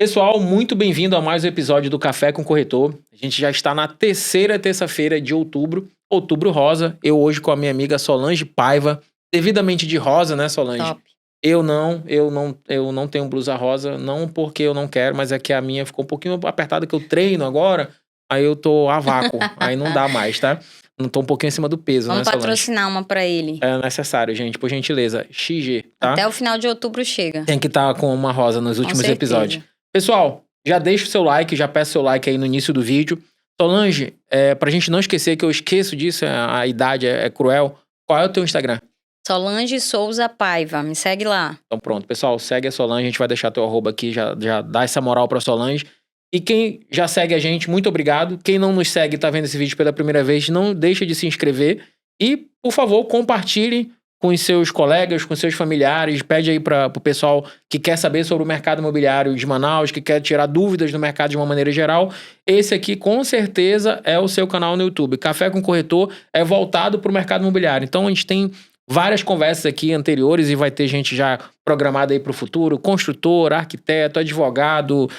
Pessoal, muito bem-vindo a mais um episódio do Café com Corretor. A gente já está na terceira terça-feira de outubro, outubro rosa. Eu hoje com a minha amiga Solange Paiva, devidamente de rosa, né, Solange? Top. Eu não tenho blusa rosa, não porque eu não quero, mas é que a minha ficou um pouquinho apertada que eu treino agora, aí eu tô a vácuo, aí não dá mais, tá? Não tô um pouquinho acima do peso, Vamos né, Solange? patrocinar uma pra ele. É necessário, gente, por gentileza. XG, tá? Até o final de outubro chega. Tem que estar com uma rosa nos últimos certeza. episódios. Pessoal, já deixa o seu like, já peça o seu like aí no início do vídeo. Solange, pra gente não esquecer que eu esqueço disso, a idade é cruel. Qual é o teu Instagram? Solange Souza Paiva, me segue lá. Então pronto, pessoal, segue a Solange, a gente vai deixar teu arroba aqui, já dá essa moral pra Solange. E quem já segue a gente, muito obrigado. Quem não nos segue e tá vendo esse vídeo pela primeira vez, não deixa de se inscrever. E, por favor, compartilhe com os seus colegas, com os seus familiares. Pede aí pro pessoal que quer saber sobre o mercado imobiliário de Manaus, que quer tirar dúvidas do mercado de uma maneira geral. Esse aqui, com certeza, é o seu canal no YouTube. Café com Corretor é voltado pro mercado imobiliário. Então, a gente tem várias conversas aqui anteriores e vai ter gente já programada aí para o futuro, construtor, arquiteto, advogado,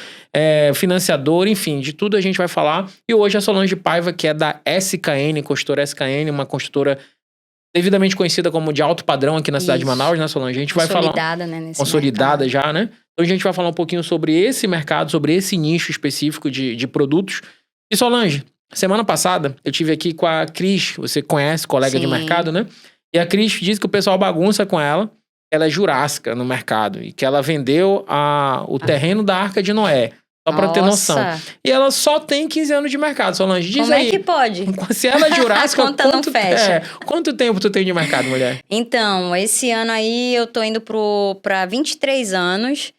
financiador, enfim, de tudo a gente vai falar. E hoje a Solange Paiva, que é da SKN, construtora SKN, uma construtora devidamente conhecida como de alto padrão aqui na cidade de Manaus, né, Solange? A gente vai falar... Consolidada, né, nesse Consolidada mercado. já, né? Então a gente vai falar um pouquinho sobre esse mercado, sobre esse nicho específico de produtos. E Solange, semana passada eu tive aqui com a Cris, você conhece, colega de Sim. mercado, né? E a Cris disse que o pessoal bagunça com ela. Ela é jurássica no mercado. E que ela vendeu o terreno da Arca de Noé. Só pra ter noção. E ela só tem 15 anos de mercado, Solange. Diz Como aí. é que pode? Se ela é jurássica, A conta não fecha. quanto tempo tu tem de mercado, mulher? Então, esse ano aí eu tô indo pra 23 anos,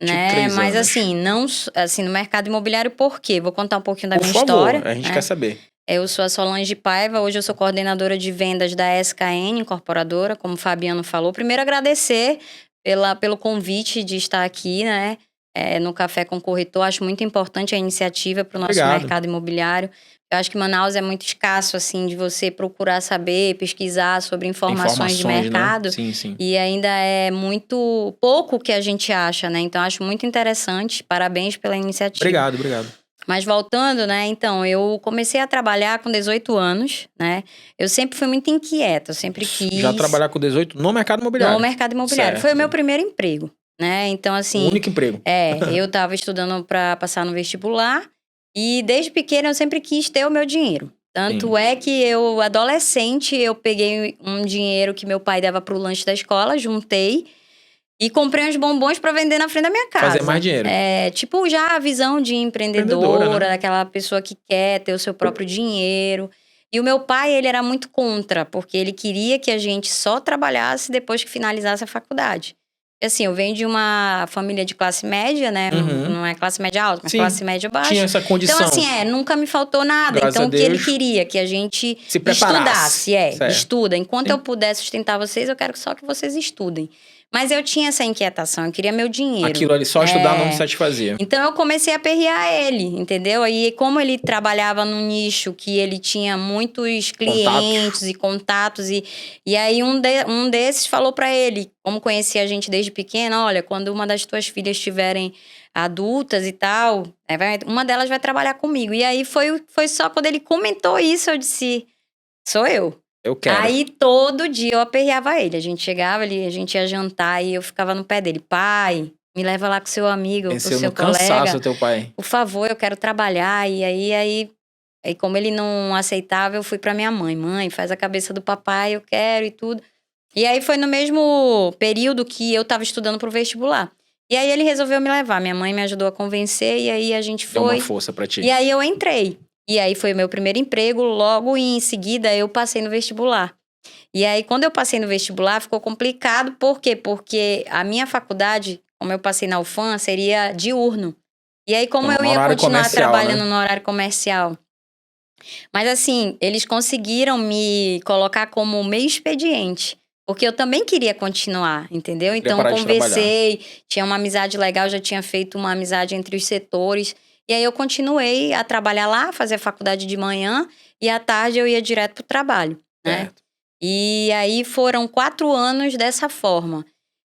né? 23 Mas anos. assim, não assim, no mercado imobiliário, por quê? Vou contar um pouquinho da minha Por favor, história. a gente né? quer saber. Eu sou a Solange Paiva, hoje eu sou coordenadora de vendas da SKN, incorporadora, como o Fabiano falou. Primeiro, agradecer pelo convite de estar aqui, né, no Café com Corretor. Acho muito importante a iniciativa para o nosso mercado imobiliário. Eu acho que Manaus é muito escasso, assim, de você procurar saber, pesquisar sobre informações de mercado. Né? Sim, sim. E ainda é muito pouco que a gente acha, né? Então, acho muito interessante. Parabéns pela iniciativa. Obrigado. Mas voltando, né, então, eu comecei a trabalhar com 18 anos, né? Eu sempre fui muito inquieta, eu sempre quis... Já trabalhar com 18 no mercado imobiliário? No mercado imobiliário. Certo. Foi o meu primeiro emprego, né? Então, assim... O único emprego. Eu tava estudando para passar no vestibular e desde pequena eu sempre quis ter o meu dinheiro. Tanto é que eu, adolescente, eu peguei um dinheiro que meu pai dava pro lanche da escola, juntei... E comprei uns bombons pra vender na frente da minha casa. Fazer mais dinheiro. Tipo, já a visão de empreendedora, né? daquela pessoa que quer ter o seu próprio dinheiro. E o meu pai, ele era muito contra, porque ele queria que a gente só trabalhasse depois que finalizasse a faculdade. E assim, eu venho de uma família de classe média, né? Não é classe média alta, mas classe média baixa. Tinha essa condição. Então, assim, nunca me faltou nada. Graças então, a o que ele Deus, queria? Que a gente se preparasse. estudasse. Estuda. Enquanto eu puder sustentar vocês, eu quero só que vocês estudem. Mas eu tinha essa inquietação, eu queria meu dinheiro. Aquilo ali, só estudar não me satisfazia. Então eu comecei a perrear ele, entendeu? Aí como ele trabalhava num nicho que ele tinha muitos clientes e contatos. E aí um desses falou pra ele, como conhecia a gente desde pequena, olha, quando uma das tuas filhas estiverem adultas e tal, uma delas vai trabalhar comigo. E aí foi só quando ele comentou isso, eu disse, sou eu. Eu quero. Aí, todo dia eu aperreava ele. A gente chegava ali, a gente ia jantar e eu ficava no pé dele. Pai, me leva lá com seu amigo, com seu colega. Cansaço, teu pai. Por favor, eu quero trabalhar. E aí, como ele não aceitava, eu fui pra minha mãe. Mãe, faz a cabeça do papai, eu quero e tudo. E aí, foi no mesmo período que eu tava estudando pro vestibular. E aí, ele resolveu me levar. Minha mãe me ajudou a convencer e aí a gente foi. Deu uma força pra ti. E aí, eu entrei. E aí, foi o meu primeiro emprego. Logo em seguida, eu passei no vestibular. E aí, quando eu passei no vestibular, ficou complicado. Por quê? Porque a minha faculdade, como eu passei na UFAM, seria diurno. E aí, como eu ia continuar trabalhando no horário comercial? Mas assim, eles conseguiram me colocar como meio expediente. Porque eu também queria continuar, entendeu? Então, conversei, tinha uma amizade legal, já tinha feito uma amizade entre os setores. E aí, eu continuei a trabalhar lá, fazer a faculdade de manhã. E à tarde, eu ia direto pro trabalho, né? E aí, foram 4 anos dessa forma.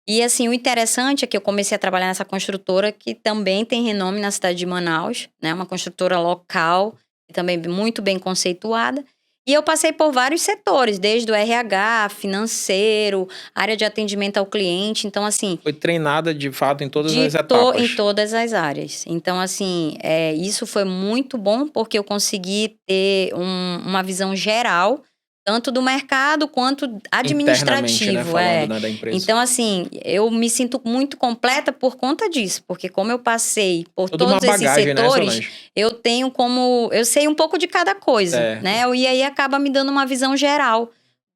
E assim, o interessante é que eu comecei a trabalhar nessa construtora que também tem renome na cidade de Manaus, né? Uma construtora local, também muito bem conceituada. E eu passei por vários setores, desde o RH, financeiro, área de atendimento ao cliente. Então, assim, Foi treinada de fato em todas as etapas. em todas as áreas. Então, assim, isso foi muito bom porque eu consegui ter uma visão geral, tanto do mercado quanto Internamente, né? administrativo. Falando, né, da empresa. Então, assim, eu me sinto muito completa por conta disso, porque como eu passei por Toda uma todos esses bagagem, né, setores, Solange? eu sei um pouco de cada coisa, Certo. né? E aí acaba me dando uma visão geral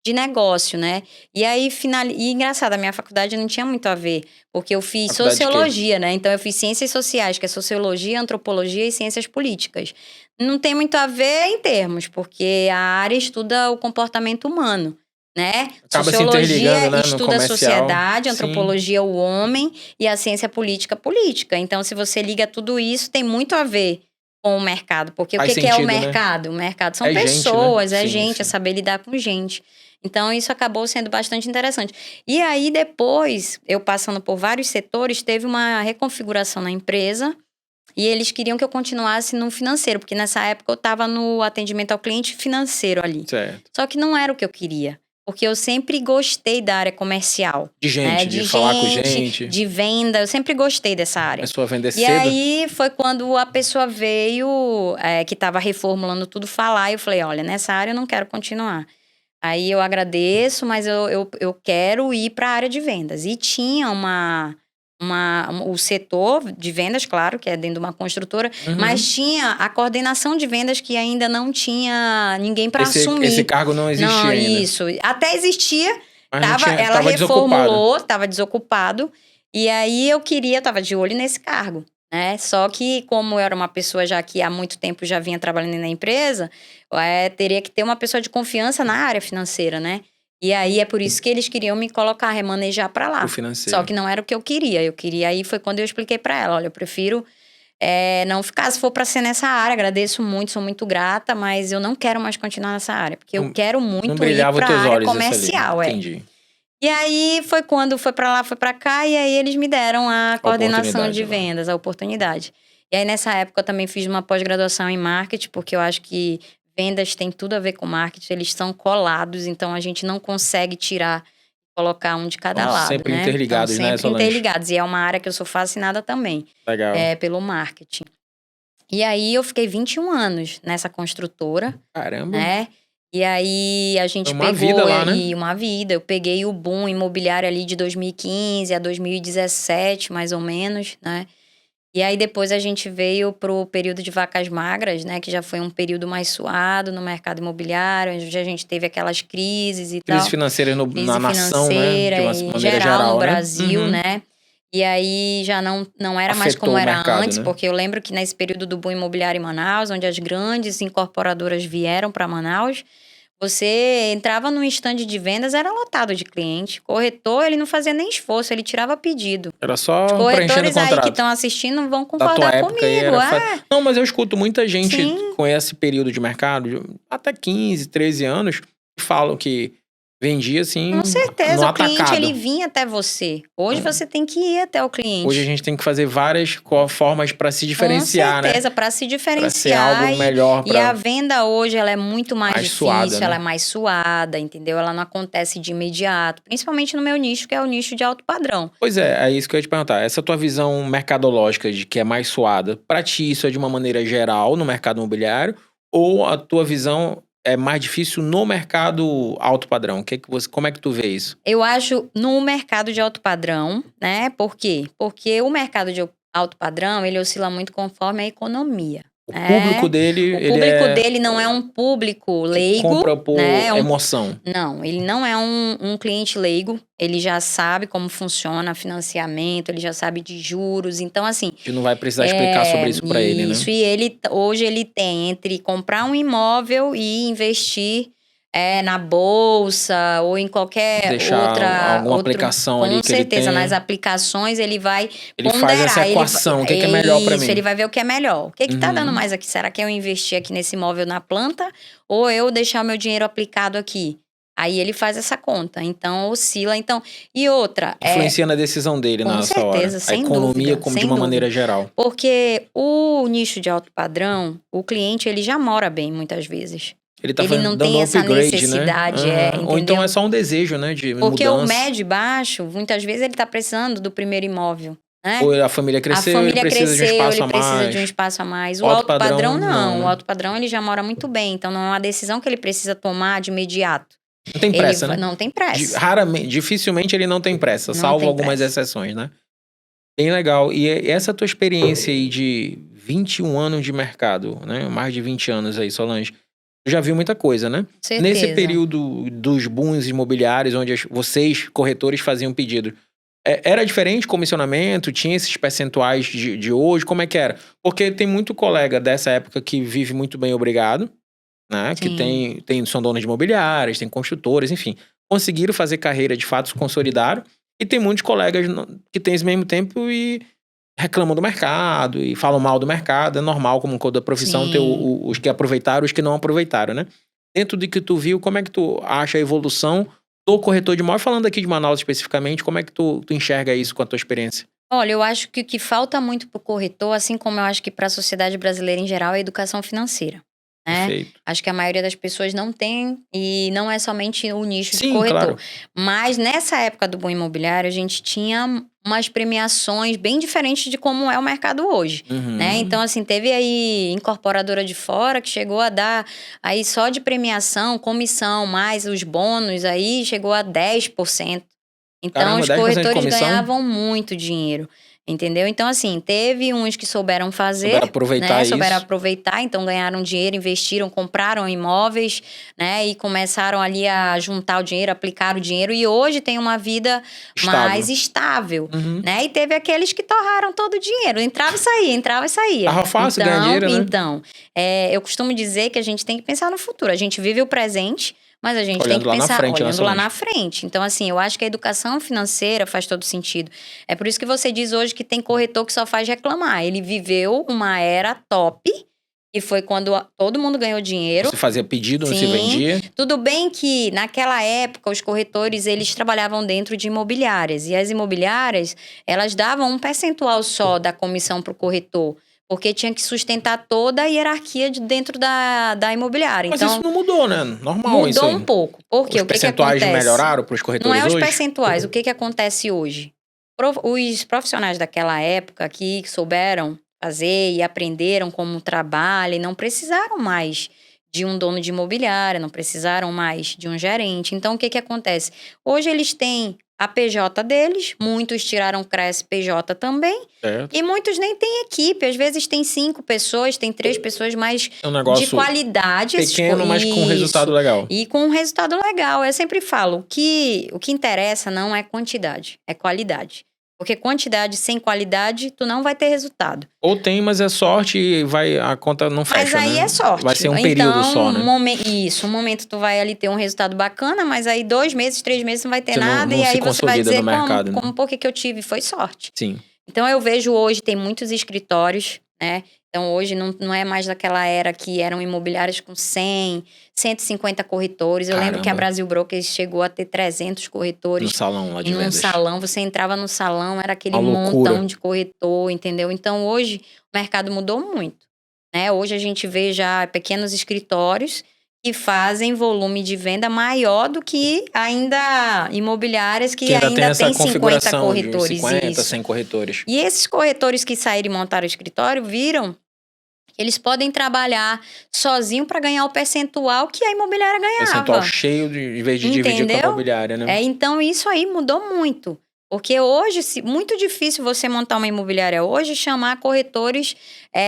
de negócio, né? E aí, e engraçado, a minha faculdade não tinha muito a ver, porque eu fiz Faculdade de quê? sociologia, né? Então, eu fiz ciências sociais, que é sociologia, antropologia e ciências políticas. Não tem muito a ver em termos, porque a área estuda o comportamento humano, né? Acaba se Sociologia interligando, né, no estuda a comercial. sociedade, Sim. antropologia o homem e a ciência política, política. Então, se você liga tudo isso, tem muito a ver com o mercado. Porque Faz o que é o sentido, né? mercado? O mercado são É gente, né? pessoas, é Sim, gente, é sim. saber lidar com gente. Então, isso acabou sendo bastante interessante. E aí, depois, eu passando por vários setores, teve uma reconfiguração na empresa e eles queriam que eu continuasse no financeiro, porque nessa época eu estava no atendimento ao cliente financeiro ali. Certo. Só que não era o que eu queria, porque eu sempre gostei da área comercial. De gente, né? de falar com gente. De venda, eu sempre gostei dessa área. Começou a vender E cedo. aí foi quando a pessoa veio, que estava reformulando tudo, falar, e eu falei, olha, nessa área eu não quero continuar. Aí eu agradeço, mas eu quero ir para a área de vendas. E tinha o setor de vendas, claro, que é dentro de uma construtora, Uhum. mas tinha a coordenação de vendas que ainda não tinha ninguém para assumir. Esse cargo não existia Não, ainda. isso. Até existia, Mas não tinha, ela tava reformulou, estava desocupado. E aí eu tava de olho nesse cargo, né? Só que como eu era uma pessoa já que há muito tempo já vinha trabalhando na empresa, teria que ter uma pessoa de confiança na área financeira, né? E aí é por isso que eles queriam me colocar, remanejar para lá. O financeiro. Só que não era o que eu queria. Aí foi quando eu expliquei para ela, olha, eu prefiro não ficar, se for para ser nessa área, agradeço muito, sou muito grata, mas eu não quero mais continuar nessa área, porque eu quero muito ir para a área comercial. Entendi. E aí foi quando foi para lá, foi para cá, e aí eles me deram a coordenação de vendas, a oportunidade. E aí nessa época eu também fiz uma pós-graduação em marketing, porque eu acho que vendas tem tudo a ver com marketing, eles estão colados, então a gente não consegue tirar, colocar um de cada lado, sempre né? Interligados, então, né, sempre interligados, e é uma área que eu sou fascinada também. Legal. Pelo marketing. E aí eu fiquei 21 anos nessa construtora. Caramba. Né? E aí a gente uma vida lá, né? Uma vida. Eu peguei o boom imobiliário ali de 2015 a 2017, mais ou menos, né? E aí depois a gente veio pro período de vacas magras, né? Que já foi um período mais suado no mercado imobiliário, onde a gente teve aquelas crises e tal. Crise financeira na nação, né? De uma maneira geral no né? Brasil, né? E aí já não era mais como era mercado, antes, né? Porque eu lembro que nesse período do boom imobiliário em Manaus, onde as grandes incorporadoras vieram para Manaus, você entrava num estande de vendas, era lotado de cliente. Corretor, ele não fazia nem esforço, ele tirava pedido. Era só Os corretores aí que estão assistindo vão concordar da tua época comigo. Não, mas eu escuto muita gente Sim. com esse período de mercado, até 15, 13 anos, que falam que vendia assim. Com certeza, no o cliente atacado. ele vinha até você. Hoje você tem que ir até o cliente. Hoje a gente tem que fazer várias formas para se diferenciar, Com certeza, para se diferenciar. Pra ser algo melhor. E a venda hoje ela é muito mais difícil, suada, né? Ela é mais suada, entendeu? Ela não acontece de imediato. Principalmente no meu nicho, que é o nicho de alto padrão. Pois é isso que eu ia te perguntar. Essa tua visão mercadológica de que é mais suada, para ti isso é de uma maneira geral no mercado imobiliário? Ou a tua visão é mais difícil no mercado alto padrão? Como é que tu vê isso? Eu acho no mercado de alto padrão, né? Por quê? Porque o mercado de alto padrão, ele oscila muito conforme a economia. O público dele... O público dele não é um público leigo. Compra por emoção. Não, ele não é um cliente leigo. Ele já sabe como funciona financiamento, ele já sabe de juros. Então, assim... A gente não vai precisar explicar sobre isso para ele, né? Isso, e hoje ele tem entre comprar um imóvel e investir na bolsa ou em qualquer alguma aplicação ali que ele tem. Com certeza, nas aplicações ele vai ponderar. Faz essa equação, o que é melhor para mim. Isso, ele vai ver o que é melhor. O que tá dando mais aqui? Será que eu investir aqui nesse imóvel na planta ou eu deixar o meu dinheiro aplicado aqui? Aí ele faz essa conta. Então, oscila. Então, e outra, Influencia na decisão dele com nessa hora. certeza, A sem economia dúvida, como sem de uma dúvida. maneira geral. Porque o nicho de alto padrão, o cliente, ele já mora bem muitas vezes. Ele tá Ele não dando tem um essa upgrade, necessidade, né? Aham. Ou então entendeu? é só um desejo, né, de Porque o mudança. médio e baixo, muitas vezes ele tá precisando do primeiro imóvel, né? Ou a família A cresceu, ele família precisa de um cresceu, espaço ele a precisa de um mais. espaço a mais. O O alto alto padrão, padrão, não, não. O né? alto padrão, ele já mora muito bem. Então, não é uma decisão que ele precisa tomar de imediato. Não tem pressa, né? Não tem pressa. Raramente, dificilmente ele não tem pressa, Não salvo tem algumas pressa. exceções, né? Bem legal. E essa tua experiência aí de 21 anos de mercado, né? Mais de 20 anos aí, Solange. Tu já viu muita coisa, né? Certeza. Nesse período dos booms imobiliários, onde vocês, corretores, faziam pedido, era diferente o comissionamento? Tinha esses percentuais de hoje? Como é que era? Porque tem muito colega dessa época que vive muito bem, obrigado, né? Que são donos de imobiliárias, tem construtores, enfim. Conseguiram fazer carreira, de fato, se consolidaram. E tem muitos colegas que têm esse mesmo tempo e reclamam do mercado e falam mal do mercado. É normal, como toda profissão, ter os que aproveitaram e os que não aproveitaram, né? Dentro do que tu viu, como é que tu acha a evolução do corretor de imóvel? Falando aqui de Manaus especificamente, como é que tu enxerga isso com a tua experiência? Olha, eu acho que o que falta muito pro corretor, assim como eu acho que para a sociedade brasileira em geral, é a educação financeira. Né? Perfeito. Acho que a maioria das pessoas não tem, e não é somente o nicho de Sim, corretor. claro. Mas nessa época do boom imobiliário, a gente tinha umas premiações bem diferentes de como é o mercado hoje. Uhum. Né? Então, assim, teve aí incorporadora de fora que chegou a dar aí só de premiação, comissão, mais os bônus aí, chegou a 10%. Então, Caramba, os 10% de corretores comissão? ganhavam muito dinheiro. Entendeu? Então, assim, teve uns que souberam fazer, Souberam aproveitar né? isso. Souberam aproveitar, então ganharam dinheiro, investiram, compraram imóveis, né? E começaram ali a juntar o dinheiro, aplicar o dinheiro. E hoje tem uma vida mais estável, Uhum. né? E teve aqueles que torraram todo o dinheiro. Entrava e saía. Tava fácil ganhar dinheiro, né? Então, eu costumo dizer que a gente tem que pensar no futuro. A gente vive o presente, mas a gente tem que pensar olhando lá na frente. Então, assim, eu acho que a educação financeira faz todo sentido. É por isso que você diz hoje que tem corretor que só faz reclamar. Ele viveu uma era top, e foi quando todo mundo ganhou dinheiro. Se fazia pedido, não se vendia. Tudo bem que naquela época os corretores, eles trabalhavam dentro de imobiliárias. E as imobiliárias, elas davam um percentual só da comissão para o corretor. Porque tinha que sustentar toda a hierarquia dentro da imobiliária. Mas então, isso não mudou, né? Normal isso aí. Mudou um pouco. Por quê? Os O que percentuais acontece? melhoraram para os corretores Não é os hoje? percentuais. O que acontece hoje? Os profissionais daquela época que souberam fazer e aprenderam como trabalha e não precisaram mais de um dono de imobiliária, não precisaram mais de um gerente. Então, o que acontece? Hoje eles têm a PJ deles, muitos tiraram CRES PJ também, certo. E muitos nem têm equipe. Às vezes tem 5 pessoas, tem 3 pessoas, mas um negócio de qualidade. pequeno, mas com resultado legal. E com um resultado legal. Eu sempre falo, o que interessa não é quantidade, é qualidade. Porque quantidade sem qualidade, tu não vai ter resultado. Ou tem, mas é sorte e a conta não fecha, Mas aí né? é sorte. Vai ser um período só, né? Um momento tu vai ali ter um resultado bacana, mas aí 2 meses, 3 meses não vai ter nada. Não e aí se você vai dizer no mercado, como por que eu tive? Foi sorte. Sim. Então eu vejo hoje, tem muitos escritórios, né? Então hoje não é mais daquela era que eram imobiliárias com 100, 150 corretores. Eu lembro que a Brasil Brokers chegou a ter 300 corretores. No salão lá de vendas. Num salão, você entrava no salão, era aquele montão de corretor, entendeu? Então hoje o mercado mudou muito, né? Hoje a gente vê já pequenos escritórios que fazem volume de venda maior do que ainda imobiliárias que ainda tem essa 50 corretores. 50, 100 corretores. E esses corretores que saíram e montaram o escritório viram que eles podem trabalhar sozinho para ganhar o percentual que a imobiliária ganhava. Percentual cheio em vez de dividir com a imobiliária, né? Então isso aí mudou muito. Porque hoje, muito difícil você montar uma imobiliária hoje e chamar corretores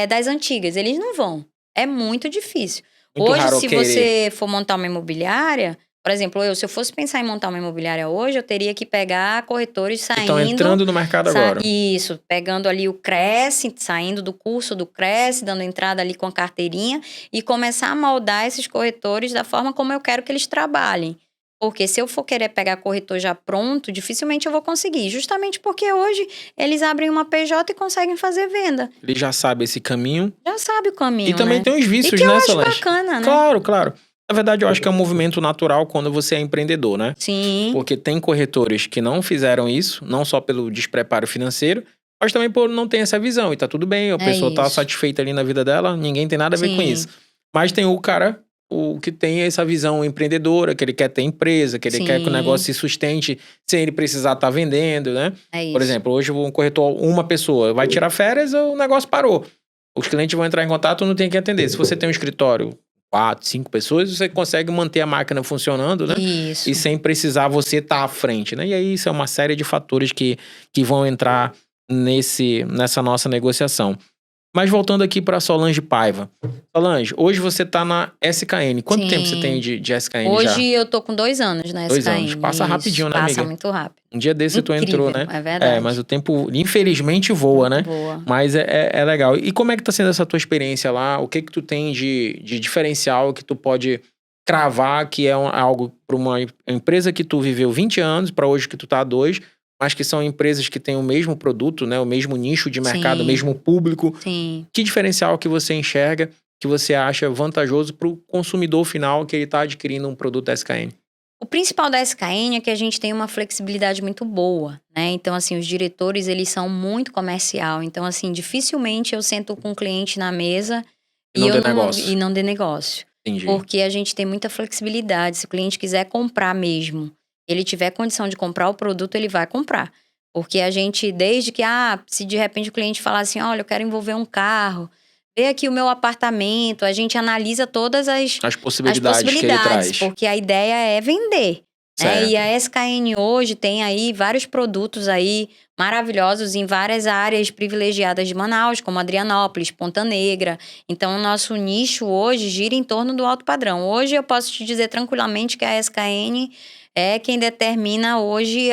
das antigas. Eles não vão. É muito difícil. Muito hoje, raro se você for montar uma imobiliária, por exemplo, se eu fosse pensar em montar uma imobiliária hoje, eu teria que pegar corretores saindo... Estão entrando no mercado agora. Isso, pegando ali o CRES, saindo do curso do CRES, dando entrada ali com a carteirinha e começar a moldar esses corretores da forma como eu quero que eles trabalhem. Porque se eu for querer pegar corretor já pronto, dificilmente eu vou conseguir. Justamente porque hoje eles abrem uma PJ e conseguem fazer venda. Ele já sabe esse caminho. Já sabe o caminho, E também tem os vícios, e que né, eu acho Solange? bacana, né? Claro, claro. Na verdade, eu acho que é um movimento natural quando você é empreendedor, né? Sim, Porque tem corretores que não fizeram isso, não só pelo despreparo financeiro, mas também por não ter essa visão. E tá tudo bem, a é pessoa tá isso. satisfeita ali na vida dela, ninguém tem nada a ver com isso. Sim, Mas tem o cara, o que tem essa visão empreendedora, que ele quer ter empresa, que ele quer que o negócio sim, se sustente sem ele precisar estar vendendo, né? é Por isso. exemplo, hoje um corretor, uma pessoa vai tirar férias, o negócio parou. Os clientes vão entrar em contato, não tem que atender. Se você tem um escritório, 4, 5 pessoas, você consegue manter a máquina funcionando, né? E Isso. sem precisar você estar à frente, né? E aí isso é uma série de fatores que vão entrar nessa nossa negociação. Mas voltando aqui para Solange Paiva. Solange, hoje você está na SKN. Quanto tempo você tem Sim. de SKN já? Hoje eu tô com 2 anos na 2 anos. SKN. Passa Isso. rapidinho, né, Passa amiga? muito rápido. Um dia desse tu entrou, Incrível, né? é verdade. Mas o tempo, infelizmente, voa, né? Boa. Mas é legal. E como é que tá sendo essa tua experiência lá? O que tu tem de diferencial que tu pode cravar que é algo para uma empresa que tu viveu 20 anos, para hoje que tu tá há 2, mas que são empresas que têm o mesmo produto, né? O mesmo nicho de mercado, o Sim, mesmo público. sim. Que diferencial que você enxerga, que você acha vantajoso para o consumidor final que ele tá adquirindo um produto SKN? O principal da SKN é que a gente tem uma flexibilidade muito boa, né? Então, assim, os diretores, eles são muito comercial. Então, assim, dificilmente eu sento com o cliente na mesa Não dê negócio. e não dê negócio. Entendi. Porque a gente tem muita flexibilidade. Se o cliente quiser comprar mesmo, ele tiver condição de comprar o produto, ele vai comprar. Porque a gente, desde que, se de repente o cliente falar assim, olha, eu quero envolver um carro, vê aqui o meu apartamento, a gente analisa todas As possibilidades que ele traz. porque a ideia é vender. Né? E a SKN hoje tem aí vários produtos aí maravilhosos em várias áreas privilegiadas de Manaus, como Adrianópolis, Ponta Negra. Então, o nosso nicho hoje gira em torno do alto padrão. Hoje eu posso te dizer tranquilamente que a SKN é quem determina hoje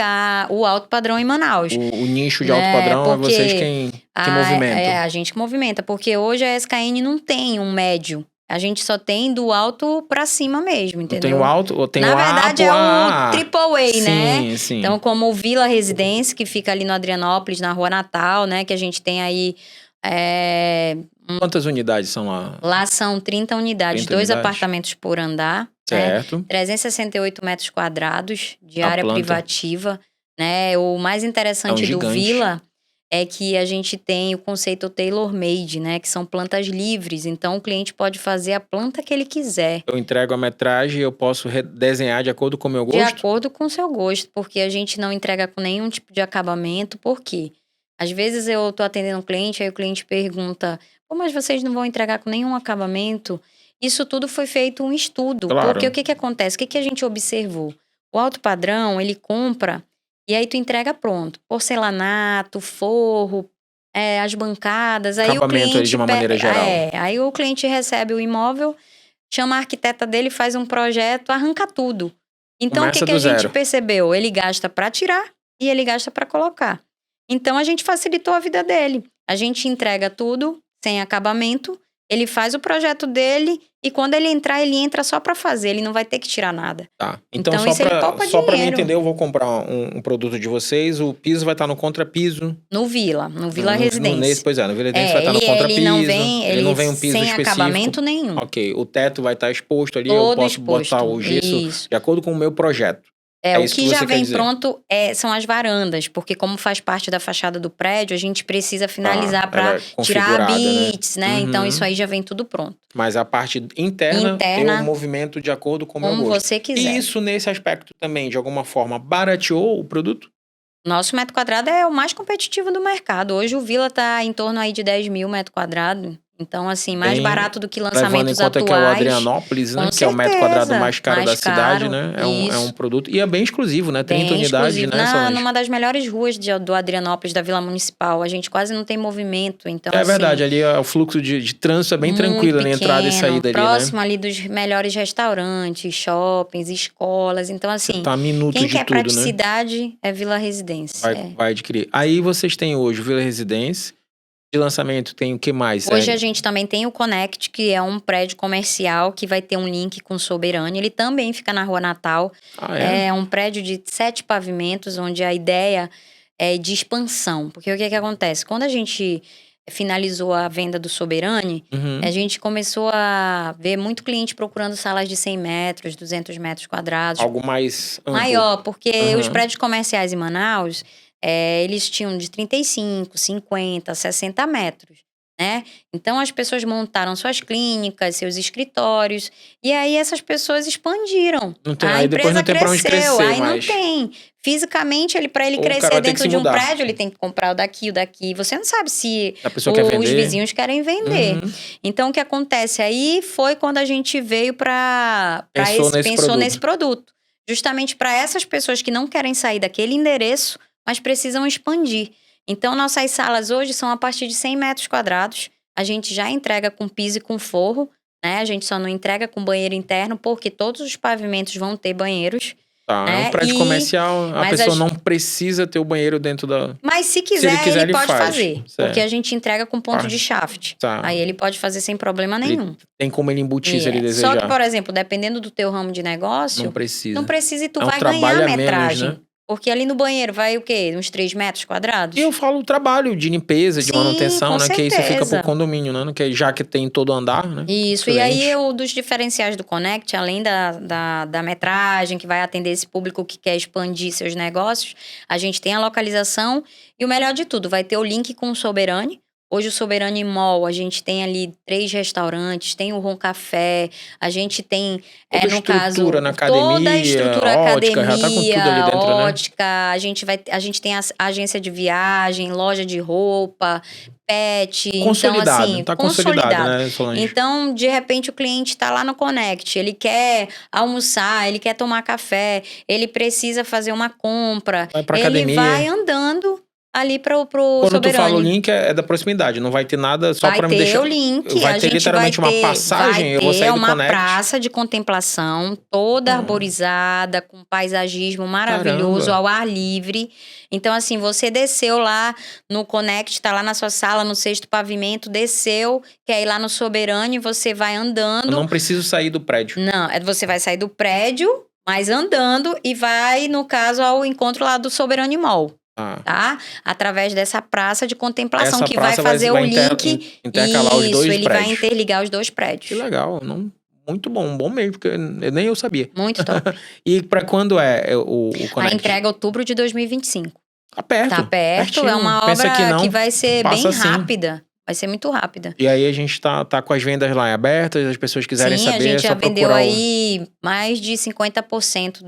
o alto padrão em Manaus. O nicho de alto padrão é vocês quem movimentam. A gente que movimenta, porque hoje a SKN não tem um médio. A gente só tem do alto pra cima mesmo, entendeu? Tem o alto, ou tem Na o verdade, é o Triple A, né? Sim. Então, como o Vila Residência, que fica ali no Adrianópolis, na Rua Natal, né? Que a gente tem aí... Quantas unidades são lá? Lá são 30 unidades, 2 apartamentos por andar. Certo. Né? 368 metros quadrados de A área planta. privativa. Né? O mais interessante do gigante. Vila é que a gente tem o conceito tailor-made, né? Que são plantas livres. Então, o cliente pode fazer a planta que ele quiser. Eu entrego a metragem e eu posso desenhar de acordo com o meu gosto? De acordo com o seu gosto, porque a gente não entrega com nenhum tipo de acabamento. Por quê? Às vezes eu tô atendendo um cliente, aí o cliente pergunta, mas vocês não vão entregar com nenhum acabamento? Isso tudo foi feito um estudo. Claro. Porque o que acontece? O que a gente observou? O alto padrão, ele compra e aí tu entrega pronto. Porcelanato, forro, as bancadas. Aí o cliente de uma maneira geral. Aí o cliente recebe o imóvel, chama a arquiteta dele, faz um projeto, arranca tudo. Então Começa o que a gente zero. percebeu? Ele gasta para tirar e ele gasta para colocar. Então a gente facilitou a vida dele. A gente entrega tudo sem acabamento, ele faz o projeto dele e quando ele entrar, ele entra só pra fazer, ele não vai ter que tirar nada. Tá. Então só pra mim entender, eu vou comprar um produto de vocês, o piso vai estar no contrapiso. No Vila Residência. No Vila Residência vai estar no contrapiso. Ele não vem um piso sem específico. acabamento nenhum. Ok, o teto vai estar exposto ali, Todo eu posso exposto. botar o gesso Isso. de acordo com o meu projeto. O que já vem pronto são as varandas, porque como faz parte da fachada do prédio, a gente precisa finalizar para tirar bits, né? Então isso aí já vem tudo pronto. Mas a parte interna eu movimento de acordo com o meu gosto. Como você quiser. E isso nesse aspecto também, de alguma forma, barateou o produto? Nosso metro quadrado é o mais competitivo do mercado. Hoje o Vila tá em torno aí de 10 mil metro quadrado. Então, assim, mais barato do que lançamentos atuais. Levando em conta que é o Adrianópolis, né? Que é o metro quadrado mais caro da cidade, né? É um produto. E é bem exclusivo, né? 30 unidades, né? Numa das melhores ruas do Adrianópolis, da Vila Municipal. A gente quase não tem movimento, então verdade, ali o fluxo de trânsito é bem tranquilo na entrada e saída ali, né? Próximo ali dos melhores restaurantes, shoppings, escolas. Então, assim, tá minutos quem de quer tudo, praticidade, né? É Vila Residência. Vai adquirir. Aí vocês têm hoje o Vila Residência. De lançamento tem o que mais? Hoje a gente também tem o Connect, que é um prédio comercial que vai ter um link com o Soberane. Ele também fica na Rua Natal. É um prédio de 7 pavimentos, onde a ideia é de expansão. Porque o que acontece? Quando a gente finalizou a venda do Soberani, Uhum. a gente começou a ver muito cliente procurando salas de 100 metros, 200 metros quadrados, Algo mais amplo. maior, porque os Aham. prédios comerciais em Manaus, eles tinham de 35, 50, 60 metros, né? Então as pessoas montaram suas clínicas, seus escritórios, e aí essas pessoas expandiram. Não tem, A aí depois não empresa tem pra onde cresceu, crescer aí não mais. tem. Fisicamente, para ele Ou o cara crescer vai ter que dentro se de um mudar. prédio, ele tem que comprar o daqui. Você não sabe se A pessoa quer os vender. vizinhos querem vender. Uhum. Então, o que acontece aí foi quando a gente veio pensou nesse produto. Justamente para essas pessoas que não querem sair daquele endereço, mas precisam expandir. Então, nossas salas hoje são a partir de 100 metros quadrados. A gente já entrega com piso e com forro, né? A gente só não entrega com banheiro interno, porque todos os pavimentos vão ter banheiros. Tá, é um Né? prédio comercial, a mas pessoa não precisa ter o banheiro dentro da... Mas se ele quiser, quiser, ele pode faz. fazer. Certo. Porque a gente entrega com ponto de shaft. Tá. Aí ele pode fazer sem problema nenhum. Tem como ele embutir se ele desejar. Só que, por exemplo, dependendo do teu ramo de negócio... Não precisa. Não precisa e tu É um vai ganhar trabalho a a menos, metragem. né? Porque ali no banheiro vai o quê? Uns 3 metros quadrados? E eu falo o trabalho de limpeza, de Sim, manutenção, com né? Que isso fica certeza. pro condomínio, né? Que já que tem todo andar, né? Isso, Excelente. e aí dos diferenciais do Connect, além da metragem, que vai atender esse público que quer expandir seus negócios, a gente tem a localização e o melhor de tudo, vai ter o link com o Soberani. Hoje o Soberani Mall, a gente tem ali 3 restaurantes, tem o Ron Café, a gente tem, Toda no estrutura caso, na academia, toda a estrutura ótica, já tá com tudo ali dentro, né? ótica, a gente tem a agência de viagem, loja de roupa, pet, Consolidado, então assim, tá consolidado, né, Solange? Então, de repente, o cliente tá lá no Connect, ele quer almoçar, ele quer tomar café, ele precisa fazer uma compra, Vai pra ele academia. vai andando ali pro Quando Soberani. tu fala o link, é da proximidade, não vai ter nada só pra me deixar... Vai ter o link, vai ter literalmente uma passagem, eu vou sair do uma Connect. praça de contemplação, toda arborizada, com paisagismo maravilhoso, Caramba. ao ar livre. Então, assim, você desceu lá no Connect, tá lá na sua sala, no 6º pavimento, desceu, quer ir lá no Soberani, você vai andando. Eu não preciso sair do prédio. Não, você vai sair do prédio, mas andando, e vai, no caso, ao encontro lá do Soberani Mall. Tá? Através dessa praça de contemplação, Essa que vai fazer o link. Intercalar os dois ele prédios. vai interligar os 2 prédios. Que legal, muito bom, bom mesmo, porque nem eu sabia. Muito top. E pra quando é o Connect? A entrega é outubro de 2025. Tá perto. Tá perto, pertinho. é uma Pensa obra não, que vai ser passa bem assim. rápida. Vai ser muito rápida. E aí a gente tá com as vendas lá abertas, as pessoas quiserem Sim, saber, a gente é só já vendeu procurar aí mais de 50%